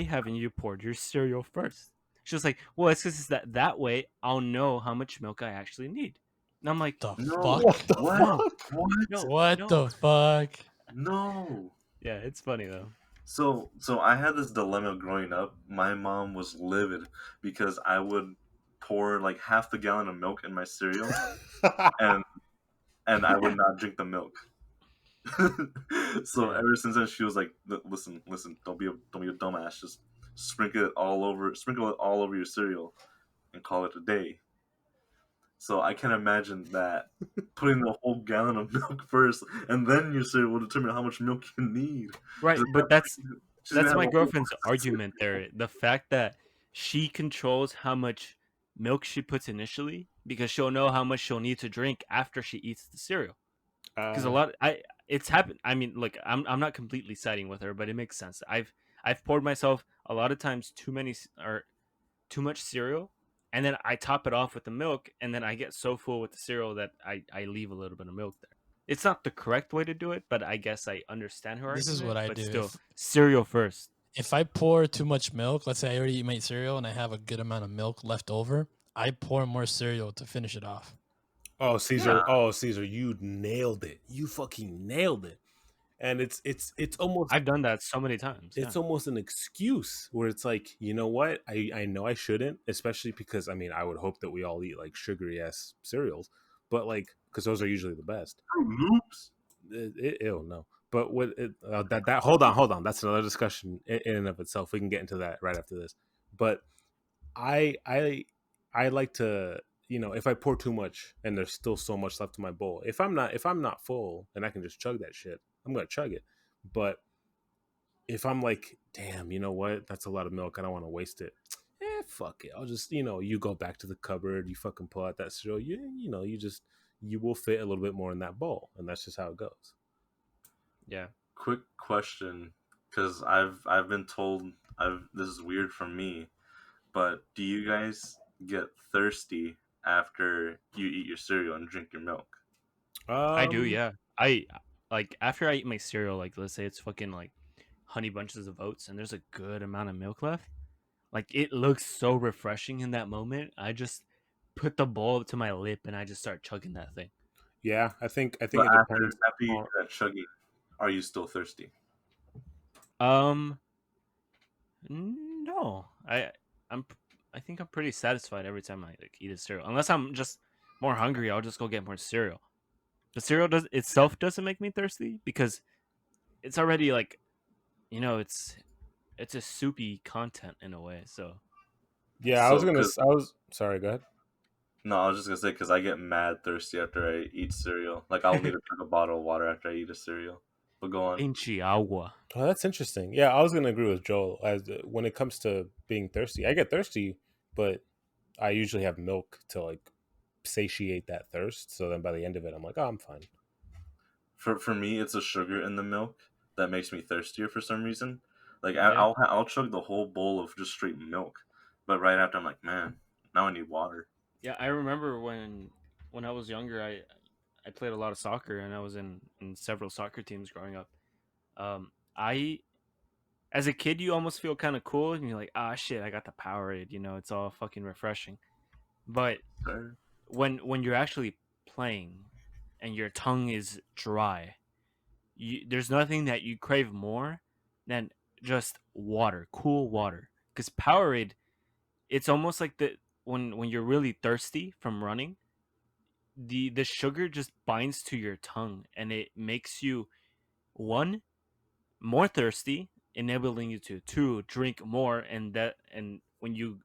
haven't you poured your cereal first? She was like, well, it's because that way I'll know how much milk I actually need. And I'm like, The No. fuck? What the What? no, fuck? What? no, What no. the fuck? No. Yeah, it's funny though. So I had this dilemma growing up. My mom was livid because I would pour like half the gallon of milk in my cereal and I would not drink the milk. So Yeah. ever since then she was like, Listen, don't be a dumbass. Just sprinkle it all over your cereal and call it a day." So I can imagine that putting the whole gallon of milk first, and then your cereal will determine how much milk you need. 'Cause Right, but she's gonna that's have my a whole girlfriend's argument there. The fact that she controls how much milk she puts initially, because she'll know how much she'll need to drink after she eats the cereal. Because a uh, lot, I it's happened. I mean, look, I'm not completely siding with her, but it makes sense. I've poured myself a lot of times or too much cereal, and then I top it off with the milk, and then I get so full with the cereal that I leave a little bit of milk there. It's not the correct way to do it, but I guess I understand her This is argument. what I But do. still, cereal first. if I pour too much milk, let's say I already eat my cereal and I have a good amount of milk left over, I pour more cereal to finish it off. Oh, Nah, Caesar. Oh, Caesar, you nailed it. You fucking nailed it. And it's almost I've done that so many times. Yeah. an excuse where it's like, you know what? I know I shouldn't, especially because I mean, I would hope that we all eat like sugary ass cereals, but like because those are usually the best. loops. Ew, no. But what that hold on. That's another discussion in and of itself. We can get into that right after this. But I I I like to, you know, if I pour too much and there's still so much left in my bowl, if I'm not full and I can just chug that shit, I'm gonna chug it. But if I'm like, damn, you know what? That's a lot of milk. I don't want to waste it. Fuck it. I'll just, you know, you go back to the cupboard, you fucking pull out that cereal. You know, you will fit a little bit more in that bowl, and that's just how it goes. Yeah. Quick question, because I've been told this is weird for me, but do you guys get thirsty after you eat your cereal and drink your milk? I do, Um, yeah. I like after I eat my cereal, like let's say it's fucking like honey bunches of oats and there's a good amount of milk left. Like it looks so refreshing in that moment. I just put the bowl up to my lip and I just start chugging that thing. yeah, I think But it depends after you on. do that chugging, are you still thirsty? Um no. I'm I think I'm pretty satisfied every time I like eat a cereal. Unless I'm just more hungry, I'll just go get more cereal. The cereal does itself doesn't make me thirsty because it's already like, it's a soupy content in a way. So Yeah, So, because I was sorry. Go ahead. no, I was just gonna say because I get mad thirsty after I eat cereal. Like I'll need to drink a bottle of water after I eat a cereal. But go on. Pinchi agua. Oh, that's interesting. Yeah, I was gonna agree with Joel as when it comes to being thirsty. I get thirsty, but I usually have milk to like satiate that thirst. So then by the end of it, I'm like, oh, I'm fine. For me, it's the sugar in the milk that makes me thirstier for some reason. Like Yeah. I'll chug the whole bowl of just straight milk, but right after I'm like, man, now I need water. Yeah, I remember when I was younger, I played a lot of soccer and I was in several soccer teams growing up. I as a kid, you almost feel kind of cool and you're like, ah, shit, I got the Powerade. It's all fucking refreshing. But Sure. when you're actually playing and your tongue is dry, there's nothing that you crave more than just water, cool water. Because Powerade, it's almost like when you're really thirsty from running, the sugar just binds to your tongue and it makes you one more thirsty, enabling you to drink more, and when you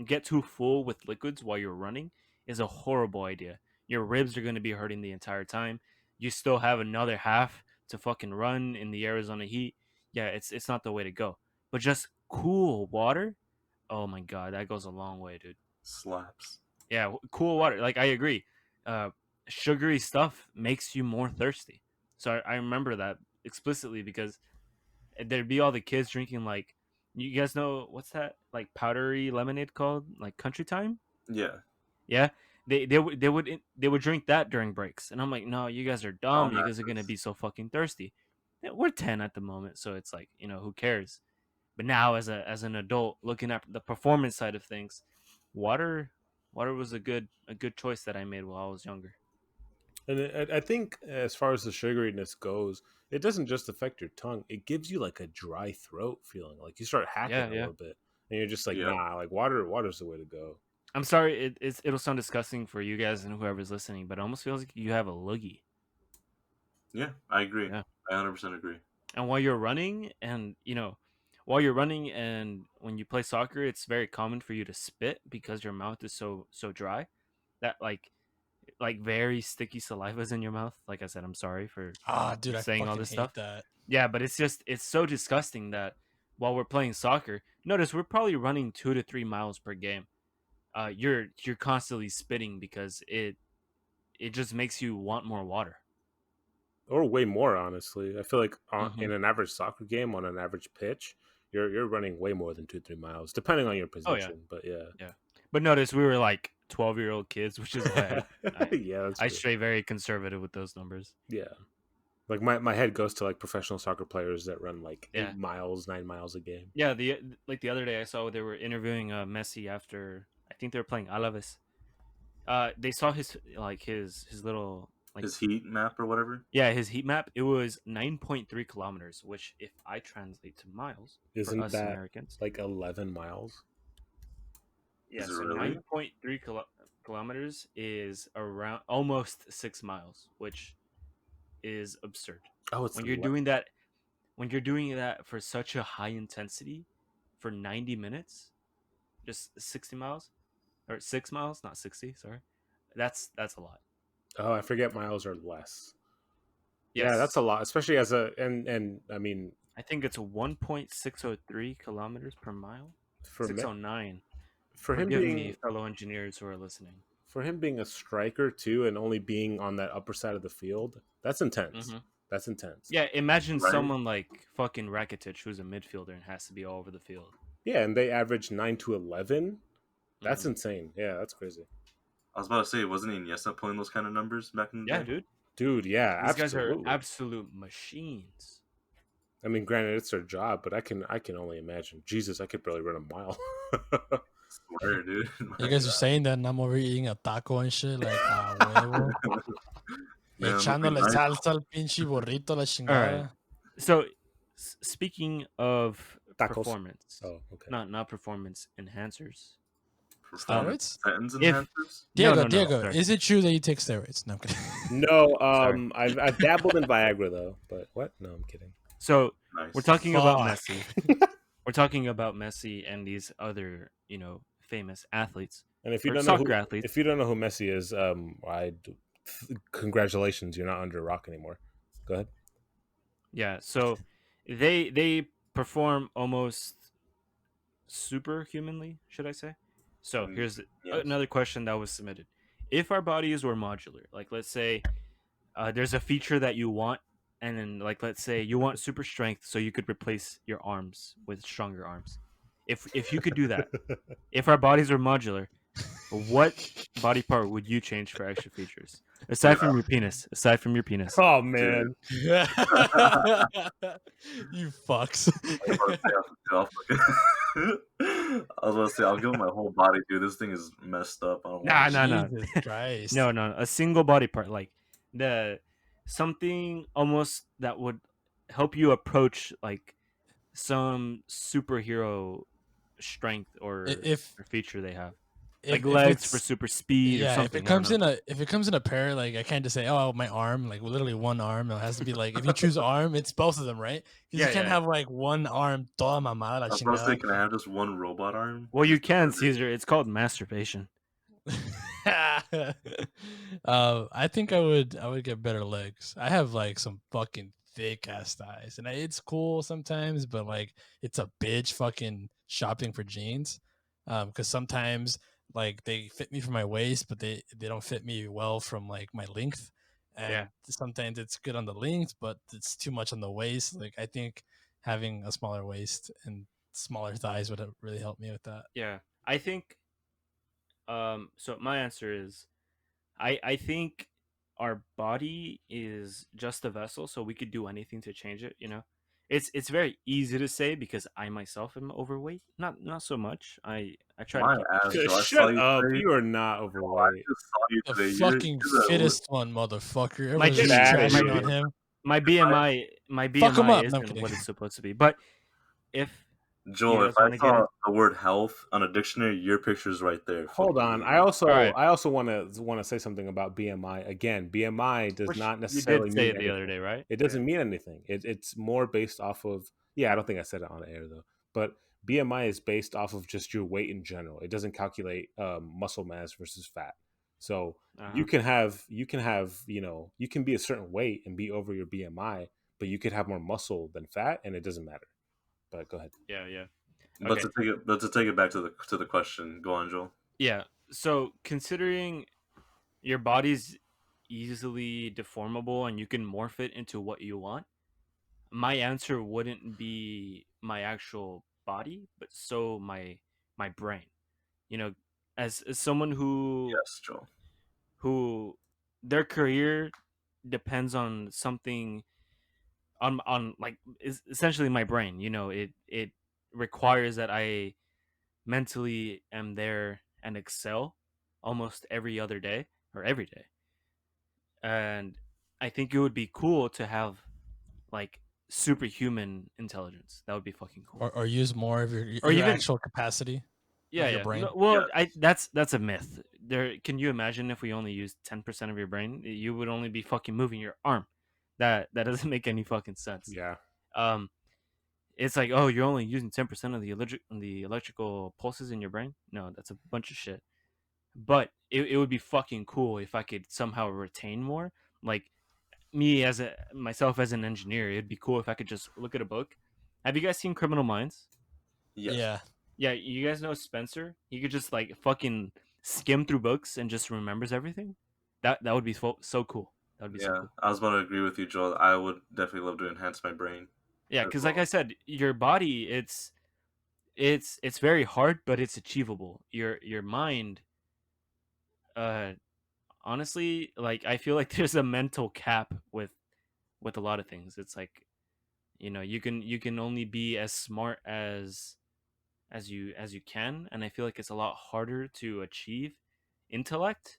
get too full with liquids while you're running is a horrible idea. Your ribs are going to be hurting the entire time. You still have another half to fucking run in the Arizona heat. Yeah, it's not the way to go. But just cool water, oh my god, that goes a long way, dude. Slaps. Yeah, cool water. Like I agree. Uh, Sugary stuff makes you more thirsty. So I remember that explicitly because there'd be all the kids drinking like, you guys know what's that like powdery lemonade called, like Country Time? Yeah. Yeah, they would drink that during breaks, and I'm like, no, you guys are All dumb. You that guys are gonna is be so fucking thirsty. Yeah, we're 10 at the moment, so it's like, who cares? But now as an adult looking at the performance side of things, water water was a good choice that I made while I was younger. And I think as far as the sugariness goes, it doesn't just affect your tongue. It gives you like a dry throat feeling. Like you start hacking Yeah, a yeah. little bit, and you're just like, yeah. nah. Like water's the way to go. I'm sorry, it'll sound disgusting for you guys and whoever's listening, but it almost feels like you have a loogie. Yeah, I agree. Yeah. I 100% agree. And while you're running and when you play soccer, it's very common for you to spit because your mouth is so dry that like very sticky saliva is in your mouth. Like I said, I'm sorry Ah, for dude, I saying all fucking this hate stuff. that. Yeah, but it's so disgusting that while we're playing soccer, notice we're probably running 2 to 3 miles per game. You're constantly spitting because it just makes you want more water. Or way more, honestly. I feel like Hmm. in an average soccer game on an average pitch, you're running way more than 2 3 miles, depending on your Oh yeah, position. But yeah, yeah. But notice we were like 12-year-old kids, which is why I yeah, that's I true. stray very conservative with those numbers. Yeah, Like my head goes to like professional soccer players that run like Yeah. 8 miles, 9 miles a game. Yeah, the other day I saw they were interviewing Messi after I think they were playing Alaves. They saw his little like His heat map or whatever. yeah, his heat map. It was 9.3 kilometers, which if I translate to miles for Isn't us that Americans, like 11 miles? yeah, Is it so really? 9.3 kilometers is around almost 6 miles, which is absurd. Oh, it's When you're doing that, when you're doing that for such a high intensity for 90 minutes, just 60 miles or 6 miles, not 60. Sorry, that's a lot. oh, I forget miles are less. Yeah, that's a Yes, lot, especially as a and I mean I think it's 1.603 kilometers per mile. for me, 609. for him Forgive me, being fellow engineers who are listening. for him being a striker too, and only being on that upper side of the field, that's intense. Hmm. That's intense. Yeah, imagine Right? someone like fucking Rakitic, who's a midfielder and has to be all over the field. Yeah, and they average 9 to 11. That's Hmm. insane. Yeah, that's crazy, I was about to say, wasn't Iniesta pulling those kind of numbers back in the Yeah, day? dude. dude. Yeah, These guys are absolutely. absolute machines. I mean, granted, it's their job, but I can only imagine. Jesus, I could barely run a mile. Swear, dude. You My guys are God. saying that, and I'm over here eating a taco and shit, like, huevo. Y Man, looking echándole nice. salsa al pinche burrito, la All right. chingada. So, speaking of Tacos. performance, Oh, okay. not performance enhancers. Steroids? Performance sentence If enhancers. Diego, no, Diego, sorry, is it true that you take steroids? No, I'm kidding. No, sorry. I've dabbled in Viagra though, but what? No, I'm kidding. So we're Nice. talking about Fuck. Messi. We're talking about Messi and these other, famous athletes And if you or don't know soccer who athletes. Messi is, congratulations, you're not under a rock anymore. Go ahead. Yeah, so they perform almost superhumanly, should I say? So Mm, here's yes. another question that was submitted: if our bodies were modular, like let's say there's a feature that you want, and then like let's say you want super strength, so you could replace your arms with stronger arms. If you could do that, if our bodies were modular, what body part would you change for extra features aside Dude, from your penis? Aside from your penis. Oh dude. man, You fucks. I was about to say, I was about to say, I'll give him my whole body, dude. This thing is messed up. I don't want Nah, it. nah, nah. Jesus Christ. No. A single body part, like the something almost that would help you approach like some superhero strength If or feature they have, like if legs for it's super speed or yeah, something. I don't know. if it comes in a pair, like I can't just say, oh, my arm, like literally one arm. It has to be like if you choose arm, it's both of them, right? Because you Yeah, can't yeah. have like one arm toda mamada la I was about to say, chingada. can I have just one robot arm? Well, you Just can, Caesar. It's called masturbation. I think I would get better legs. I have like some fucking thick ass thighs, and it's cool sometimes, but like it's a bitch fucking shopping for jeans. Because sometimes like they fit me for my waist, but they don't fit me well from like my length, Yeah, and sometimes it's good on the length, but it's too much on the waist. Like I think having a smaller waist and smaller thighs would have really helped me with that. yeah. I think. So my answer is I think our body is just a vessel, so we could do anything to change it. It's very easy to say because I myself am overweight. Not so much. I try to my keep. ass, Joe. I saw shut you up! today. You are not Joe, I overweight. just saw you The today. fucking You're the fittest one, motherfucker. My Everyone's Get just B out of my trashing on here. him. my if I BMI Fuck him BMI up. No, I'm isn't kidding. what it's supposed to be. But if you Joel, if guys I want to get saw in, the word health on a dictionary, your picture's right there. Fuck Hold you, on. mean? all right, I also want to say something about BMI. Again, BMI does which not you did necessarily say mean it the other anything. day, right? It doesn't mean anything. It's more based off of, yeah, I don't think I said it on air though. But BMI is based off of just your weight in general. It doesn't calculate muscle mass versus fat. So Uh you huh. can have you can be a certain weight and be over your BMI, but you could have more muscle than fat, and it doesn't matter. But go ahead. Yeah. But Okay. to take it back to the question, go on, Joel. Yeah. So considering your body's easily deformable and you can morph it into what you want, my answer wouldn't be my actual body, but so my brain. You know, as someone Yes, Joel. who their career depends on something. on like is essentially my brain. You know, it requires that I mentally am there and excel almost every other day or every day. And I think it would be cool to have like superhuman intelligence. That would be fucking cool. Or use more of Or your even actual capacity yeah, of your yeah. brain. No, well, I Yes. that's a myth. There, can you imagine if we only used 10% of your brain? You would only be fucking moving your arm. That doesn't make any fucking sense. Yeah. Um, it's like, oh, you're only using 10% of the electrical pulses in your brain. No, that's a bunch of shit. But it would be fucking cool if I could somehow retain more. Like me as a myself as an engineer, it'd be cool if I could just look at a book. Have you guys seen Criminal Minds? Yes. Yeah. Yeah, you guys know Spencer. He could just like fucking skim through books and just remembers everything. That would be so cool. That would be so Yeah, cool. I was about to agree with you, Joel. I would definitely love to enhance my brain Yeah, as because like I well. said, your body it's very hard, but it's achievable. Your mind, uh, honestly, like I feel like there's a mental cap with a lot of things. It's like you can only be as smart as you can, and I feel like it's a lot harder to achieve intellect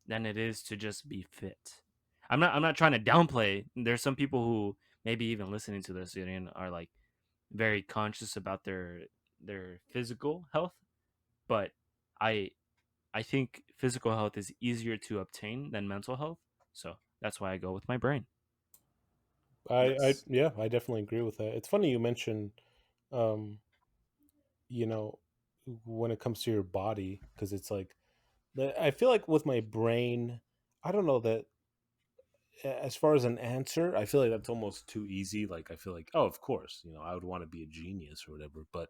than it is to just be fit. I'm not trying to downplay. There's some people who maybe even listening to this are like very conscious about their physical health, but I I think physical health is easier to obtain than mental health. So that's why I go with my brain. Yes. Yeah, I definitely agree with that. It's funny you mentioned, um, you know, when it comes to your body, because it's like, I feel like with my brain, I don't know that as far as an answer, I feel like that's almost too easy. Like, I feel like, oh, of course, I would want to be a genius or whatever. But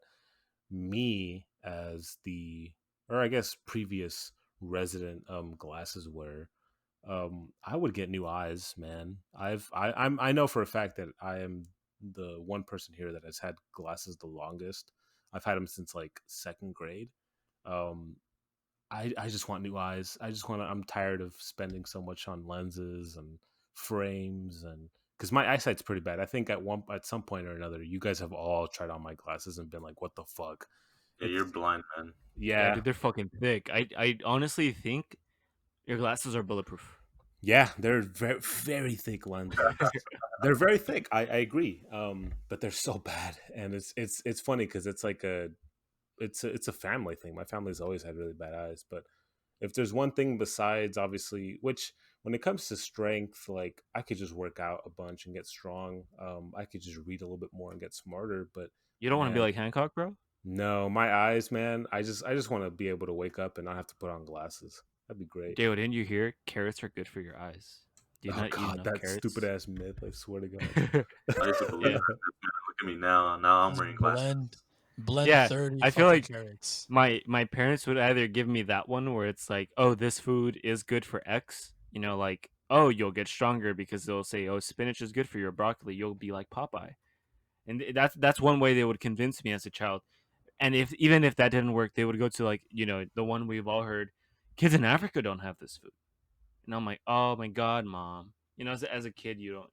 me as the, or I guess previous resident glasses wearer, I would get new eyes, man. I know for a fact that I am the one person here that has had glasses the longest. I've had them since like second grade. Um, I just want new eyes. I'm tired of spending so much on lenses and frames, and because my eyesight's pretty bad. I think at some point or another, you guys have all tried on my glasses and been like, "What the fuck?" Yeah, It's you're blind, man. Yeah, yeah, dude, they're fucking thick. I honestly think your glasses are bulletproof. yeah. They're very very thick lenses. They're very thick. I agree. But they're so bad, and it's funny because it's like it's a family thing. My family's always had really bad eyes, but if there's one thing besides obviously, which when it comes to strength, like I could just work out a bunch and get strong. I could just read a little bit more and get smarter. But You don't want to be man, like Hancock, bro? no, my eyes, man. I just want to be able to wake up and not have to put on glasses. That'd be great. Dude, didn't you hear carrots are good for your eyes? Do you Oh not eat God, enough that stupid carrots? ass myth. I swear to God. I used to believe Yeah. that. Man, look at me now. Now I'm Just wearing glasses. blend Yeah. 30 I feel fucking like carrots. my parents would either give me that one where it's like, oh, this food is good for X, like, oh, you'll get stronger because they'll say, oh, spinach is good for your broccoli, you'll be like Popeye. And that's one way they would convince me as a child. And if even if that didn't work, they would go to like, the one we've all heard, kids in Africa don't have this food. And I'm like, oh my god, mom. As a kid, you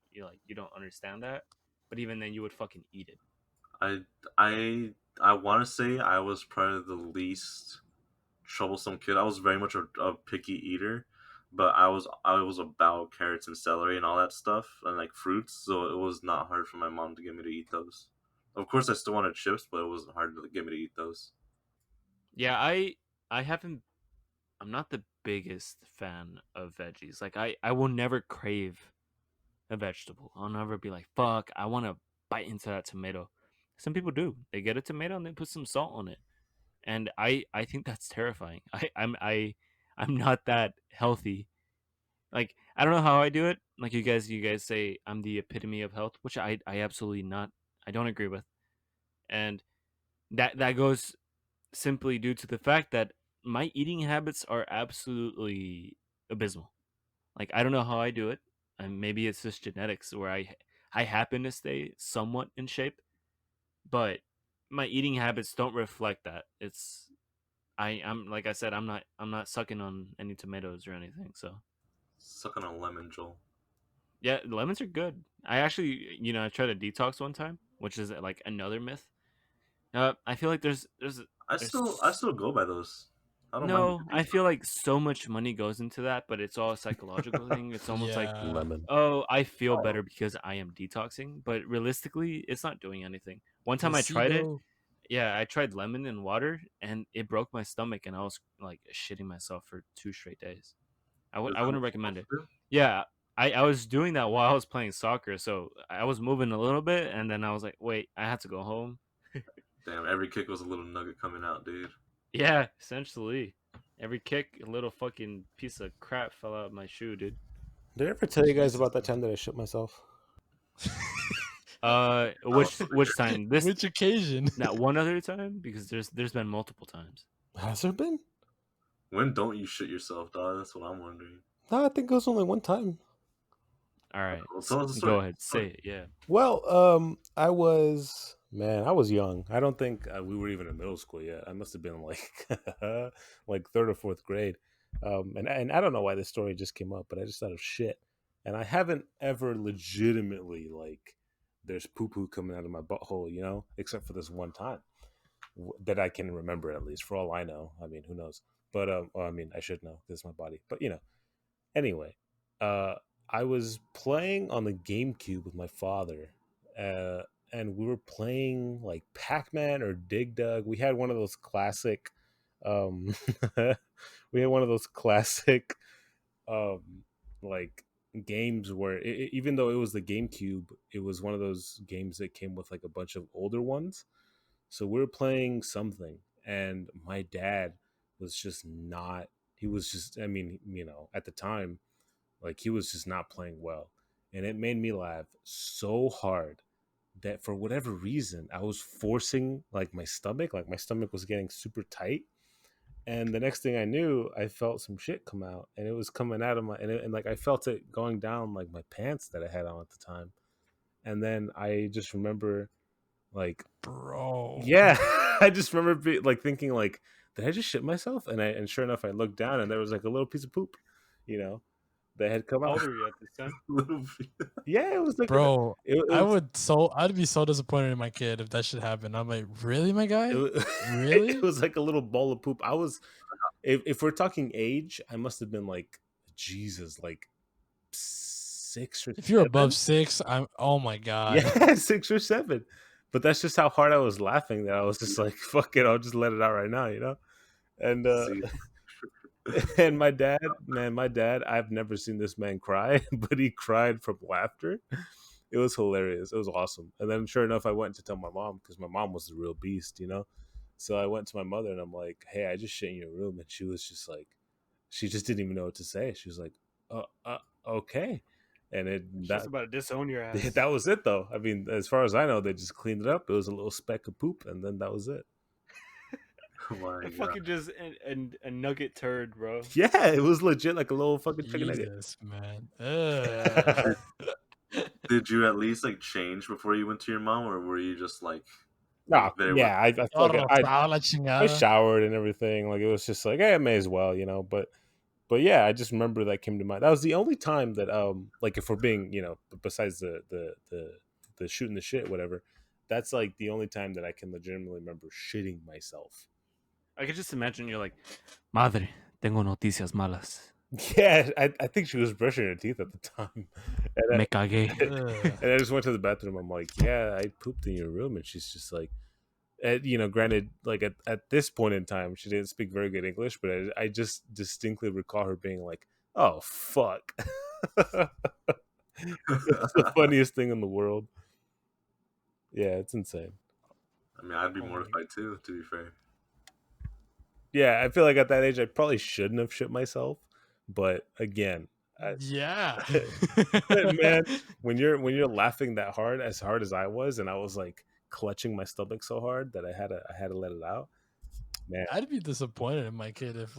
don't understand that, but even then, you would fucking eat it. I I want to say I was probably the least troublesome kid. I was very much a picky eater, but I was about carrots and celery and all that stuff and like fruits, so it was not hard for my mom to get me to eat those. Of course, I still wanted chips, but it wasn't hard to get me to eat those. Yeah, I haven't. I'm not the biggest fan of veggies. Like I will never crave a vegetable. I'll never be like, fuck, I want to bite into that tomato. Some people do. They get a tomato and they put some salt on it, and I think that's terrifying. I'm not that healthy. Like I don't know how I do it. Like you guys say I'm the epitome of health, which I absolutely not. I don't agree with, and that goes simply due to the fact that my eating habits are absolutely abysmal. Like I don't know how I do it, and maybe it's just genetics where I happen to stay somewhat in shape, but my eating habits don't reflect that. I'm like I said, I'm not sucking on any tomatoes or anything. So Sucking on lemon, Joel. Yeah, lemons are good. I actually, I tried a detox one time, which is like another myth. I feel like I still go by those. I don't mind no. the I detox. feel like so much money goes into that, but it's all a psychological thing. It's almost like, Yeah. Lemon. oh, I feel Oh, better because I am detoxing, but realistically, it's not doing anything. One time I tried it. Placebo. Yeah, I tried lemon and water, and it broke my stomach, and I was like shitting myself for 2 straight days. is I that wouldn't what you're recommend supposed it. to do? Yeah, I was doing that while I was playing soccer, so I was moving a little bit, and then I was like, wait, I had to go home. Damn, every kick was a little nugget coming out, dude. Yeah, essentially, every kick, a little fucking piece of crap fell out of my shoe, dude. Did I ever tell you guys Jesus, about that time man. that I shit myself? That was Which hilarious. time? This Which occasion? Not one other time because there's been multiple times. Has there been? When don't you shit yourself, dog? That's what I'm wondering. No, I think it was only one time. All right, Well, tell us the story. go ahead, say it. Yeah. Well, I was young. I don't think we were even in middle school yet. I must have been like like third or fourth grade. And I don't know why this story just came up, but I just thought of shit. And I haven't ever legitimately like there's poo poo coming out of my butthole, except for this one time that I can remember at least. For all I know, I mean, who knows? But well, I mean, I should know. This is my body. But anyway, uh, I was playing on the GameCube with my father, uh, and we were playing like Pac-Man or Dig Dug. We had one of those classic, um, we had one of those classic, um, like games where even though it was the GameCube, it was one of those games that came with like a bunch of older ones. So we were playing something, and my dad was just not. He was just. I mean, at the time like he was just not playing well. And it made me laugh so hard that for whatever reason, I was forcing like my stomach was getting super tight. And the next thing I knew, I felt some shit come out and it was coming out of and like I felt it going down like my pants that I had on at the time. And then I just remember like, Bro. yeah, I just remember like thinking like, did I just shit myself? And sure enough, I looked down and there was like a little piece of poop, you know, that had come How out. old were you at this time? Yeah, it was like Bro, it was I'd be so disappointed in my kid if that should happen. I'm like, really, my guy? it was, it Really? was like a little ball of poop. I was if we're talking age, I must have been like Jesus, like 6 or If you're above 7. 6, oh my god. Yeah, 6 or 7. But that's just how hard I was laughing that I was just like, fuck it, I'll just let it out right now. And See, and my dad, man, I've never seen this man cry, but he cried from laughter. It was hilarious. It was awesome. And then sure enough, I went to tell my mom because my mom was the real beast. So I went to my mother and I'm like, hey, I just shit in your room. And she was just like, she just didn't even know what to say. She was like, okay. And She's just about to disown your ass. that was it though. I mean, as far as I know, they just cleaned it up. It was a little speck of poop, and then that was it. oh my god. Fucking just a nugget turd, bro. Yeah, it was legit like a little fucking chicken nugget. Jesus, man. Ugh. Did you at least like change before you went to your mom, or were you just like Nah, there with? yeah, I feel Todo like rosado, la I chingada. showered and everything. Like it was just like, hey, I may as well, But yeah, I just remember that came to mind. That was the only time that like if we're being, besides the shooting the shit, whatever, that's like the only time that I can legitimately remember shitting myself. I could just imagine you're like, Madre, tengo noticias malas. Yeah, I think she was brushing her teeth at the time. Me cagué. And I just went to the bathroom. I'm like, yeah, I pooped in your room. And she's just like, granted, like at this point in time, she didn't speak very good English, but I just distinctly recall her being like, oh, fuck. It's the funniest thing in the world. Yeah, it's insane. I mean, I'd be Oh my- mortified too. To be fair, Yeah, I feel like at that age, I probably shouldn't have shit myself. But again, Yeah. man, when you're laughing that hard, as I was, and I was like clutching my stomach so hard that I had to let it out. Man, I'd be disappointed in my kid if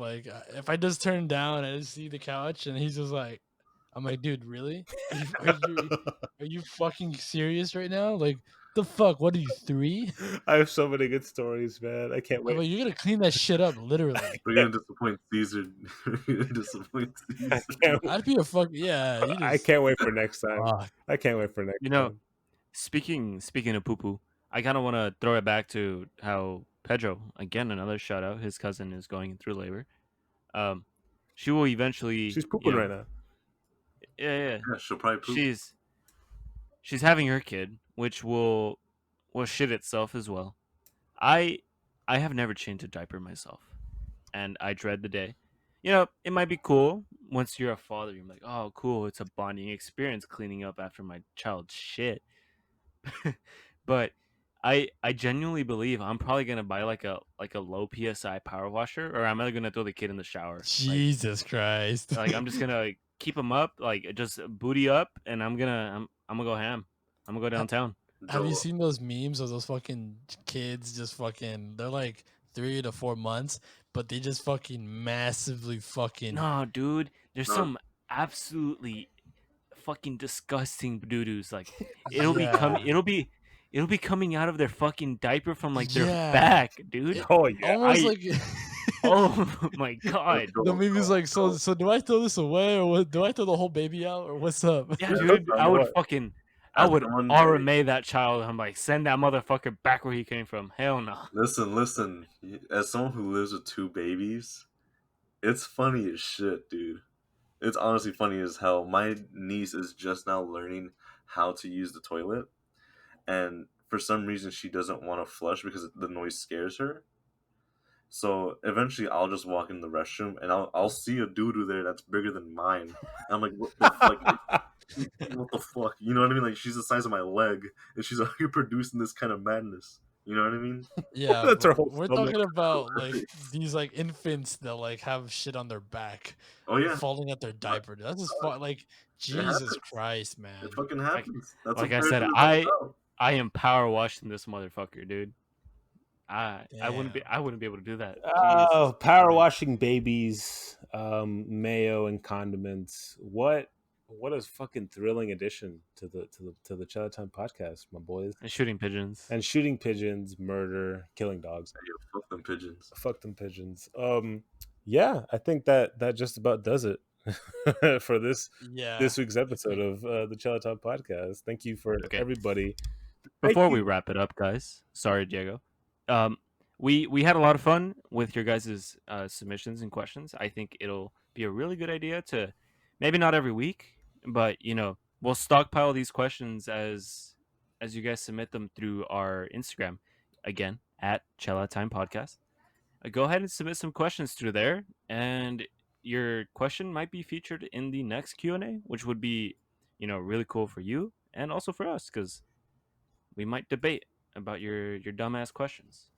I just turn down and I just see the couch and he's just like, I'm like, dude, really? Are you fucking serious right now? Like, the fuck? What are you, 3? I have so many good stories, man. I can't Yeah, wait. but you're gonna clean that shit up, literally. We're gonna disappoint Caesar. We're gonna disappoint I Caesar. can't. I'd be a fuck. Yeah, you I just can't wait for next time. fuck. I can't wait for next You know, time. speaking of poo poo, I kind of want to throw it back to how Pedro, again, another shout out. His cousin is going through labor. Um, she will eventually, She's pooping right now. yeah. Yeah, she'll probably poop. She's having her kid, which will shit itself as well. I I have never changed a diaper myself, and I dread the day. You know, it might be cool once you're a father. You're like, oh, cool, it's a bonding experience cleaning up after my child's shit. But I genuinely believe I'm probably gonna buy like a low PSI power washer, or I'm either gonna throw the kid in the shower. Jesus Christ. Like I'm just gonna keep him up, like just booty up, and I'm gonna go ham. I'm gonna go downtown. Have you Joel, seen those memes of those fucking kids just fucking they're like 3 to 4 months, but they just fucking massively fucking No, dude, there's no, some absolutely fucking disgusting doo-doos. Like yeah. it'll be coming out of their fucking diaper from like their Yeah. back, dude. Oh yeah. Almost I like oh my god. the meme is like, so do I throw this away or what? Do I throw the whole baby out or what's up? Yeah, Yeah, dude, I would What? fucking I as would someone, RMA that child. I'm like, send that motherfucker back where he came from. Hell no. listen. As someone who lives with 2 babies, it's funny as shit, dude. It's honestly funny as hell. My niece is just now learning how to use the toilet, and for some reason she doesn't want to flush because the noise scares her. So eventually, I'll just walk in the restroom and I'll see a doo doo there that's bigger than mine. And I'm like, what the fuck? What the fuck? You know what I mean? Like she's the size of my leg, and she's out here producing this kind of madness. You know what I mean? Yeah, That's her but whole we're stomach. talking about like these like infants that like have shit on their back Oh yeah, falling at their diaper. That's just like it Jesus happens. Christ, man. It fucking Like happens. That's like what I said, parenting is all about. I am power washing this motherfucker, dude. Damn. I wouldn't be able to do that. Jesus Oh, power Christ. washing babies, mayo and condiments. What a fucking thrilling addition to the Chela Time podcast, my boys. And shooting pigeons. And shooting pigeons, murder, killing dogs. Hey, yo, fuck them pigeons. Fuck them pigeons. Yeah, I think that just about does it for this Yeah. week's episode of the Chela Time podcast. Thank you for Okay. everybody. Before we wrap it up, guys. Sorry, Diego. Um, we had a lot of fun with your guys' submissions and questions. I think it'll be a really good idea to maybe not every week, but we'll stockpile these questions as you guys submit them through our Instagram, again at Chela Time Podcast. Go ahead and submit some questions through there, and your question might be featured in the next Q&A, which would be really cool for you and also for us, because we might debate about your dumbass questions.